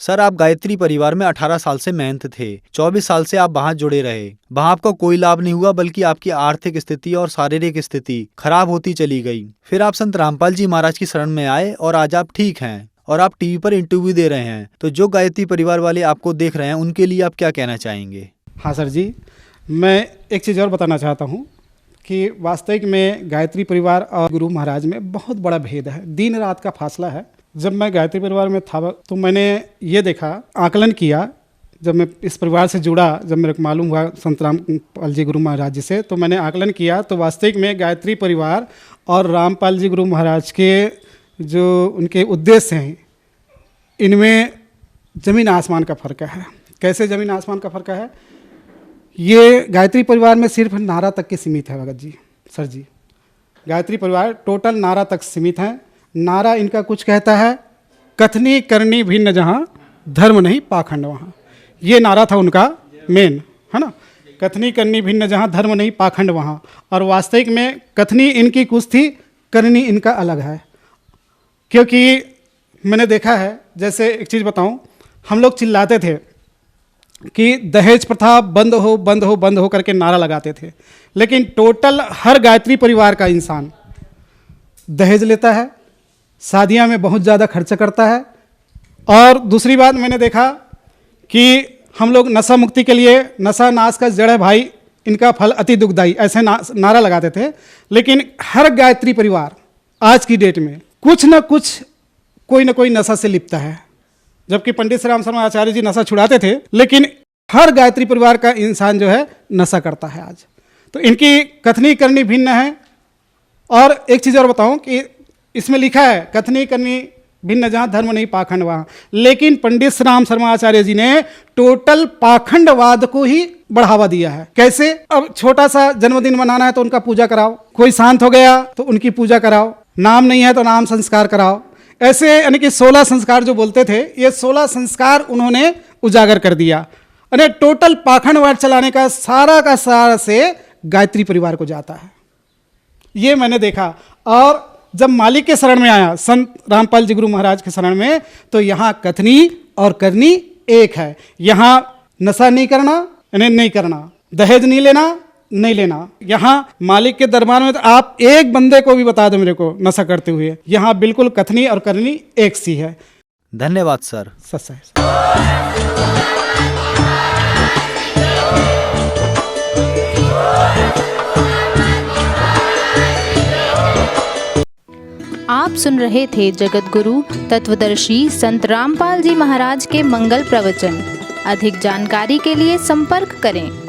सर, आप गायत्री परिवार में 18 साल से महंत थे, 24 साल से आप वहाँ जुड़े रहे। वहाँ आपका कोई लाभ नहीं हुआ, बल्कि आपकी आर्थिक स्थिति और शारीरिक स्थिति खराब होती चली गई। फिर आप संत रामपाल जी महाराज की शरण में आए और आज आप ठीक हैं और आप टीवी पर इंटरव्यू दे रहे हैं। तो जो गायत्री परिवार वाले आपको देख रहे हैं उनके लिए आप क्या कहना चाहेंगे? हाँ सर जी, मैं एक चीज़ और बताना चाहता हूँ कि वास्तविक में गायत्री परिवार और गुरु महाराज में बहुत बड़ा भेद है, दिन रात का फासला है। जब मैं गायत्री परिवार में था तो मैंने ये देखा, आकलन किया, जब मैं इस परिवार से जुड़ा, जब मेरे को मालूम हुआ संत रामपाल जी गुरु महाराज जी से, तो मैंने आकलन किया तो वास्तविक में गायत्री परिवार और रामपाल जी गुरु महाराज के जो उनके उद्देश्य हैं, इनमें ज़मीन आसमान का फ़र्क है। कैसे ज़मीन आसमान का फ़र्क है? ये गायत्री परिवार में सिर्फ नारा तक के सीमित है भगत जी, सर जी। गायत्री परिवार टोटल नारा तक सीमित है। नारा इनका कुछ कहता है, कथनी करनी भिन्न जहाँ, धर्म नहीं पाखंड वहाँ। ये नारा था उनका मेन, है ना, कथनी करनी भिन्न जहाँ, धर्म नहीं पाखंड वहाँ। और वास्तविक में कथनी इनकी कुछ थी, करनी इनका अलग है। क्योंकि मैंने देखा है, जैसे एक चीज़ बताऊँ, हम लोग चिल्लाते थे कि दहेज प्रथा बंद हो बंद हो बंद हो करके नारा लगाते थे, लेकिन टोटल हर गायत्री परिवार का इंसान दहेज लेता है, शादियां में बहुत ज़्यादा खर्च करता है। और दूसरी बात मैंने देखा कि हम लोग नशा मुक्ति के लिए, नशा नाश का जड़ है भाई, इनका फल अति दुखदायी, ऐसे नारा लगाते थे। लेकिन हर गायत्री परिवार आज की डेट में कुछ ना कुछ कोई ना कोई नशा से लिपटा है। जबकि पंडित श्री राम शर्मा आचार्य जी नशा छुड़ाते थे, लेकिन हर गायत्री परिवार का इंसान जो है नशा करता है आज। तो इनकी कथनी करनी भिन्न है। और एक चीज़ और बताऊं कि इसमें लिखा है कथनी करनी भिन्न जहाँ, धर्म नहीं पाखंड वहाँ। लेकिन पंडित श्री राम शर्मा आचार्य जी ने टोटल पाखंडवाद को ही बढ़ावा दिया है। कैसे? अब छोटा सा जन्मदिन मनाना है तो उनका पूजा कराओ, कोई शांत हो गया तो उनकी पूजा कराओ, नाम नहीं है तो नाम संस्कार कराओ। ऐसे यानी कि 16 संस्कार जो बोलते थे, ये 16 संस्कार उन्होंने उजागर कर दिया। यानी टोटल पाखंडवाद चलाने का सारा से गायत्री परिवार को जाता है, ये मैंने देखा। और जब मालिक के शरण में आया, संत रामपाल जी गुरु महाराज के शरण में, तो यहाँ कथनी और करनी एक है। यहाँ नशा नहीं करना, यानी नहीं करना, दहेज नहीं लेना, नहीं लेना। यहाँ मालिक के दरबार में तो आप एक बंदे को भी बता दो मेरे को नशा करते हुए, यहाँ बिल्कुल कथनी और करनी एक सी है। धन्यवाद सर। सच है। आप सुन रहे थे जगत गुरु तत्वदर्शी संत रामपाल जी महाराज के मंगल प्रवचन। अधिक जानकारी के लिए संपर्क करें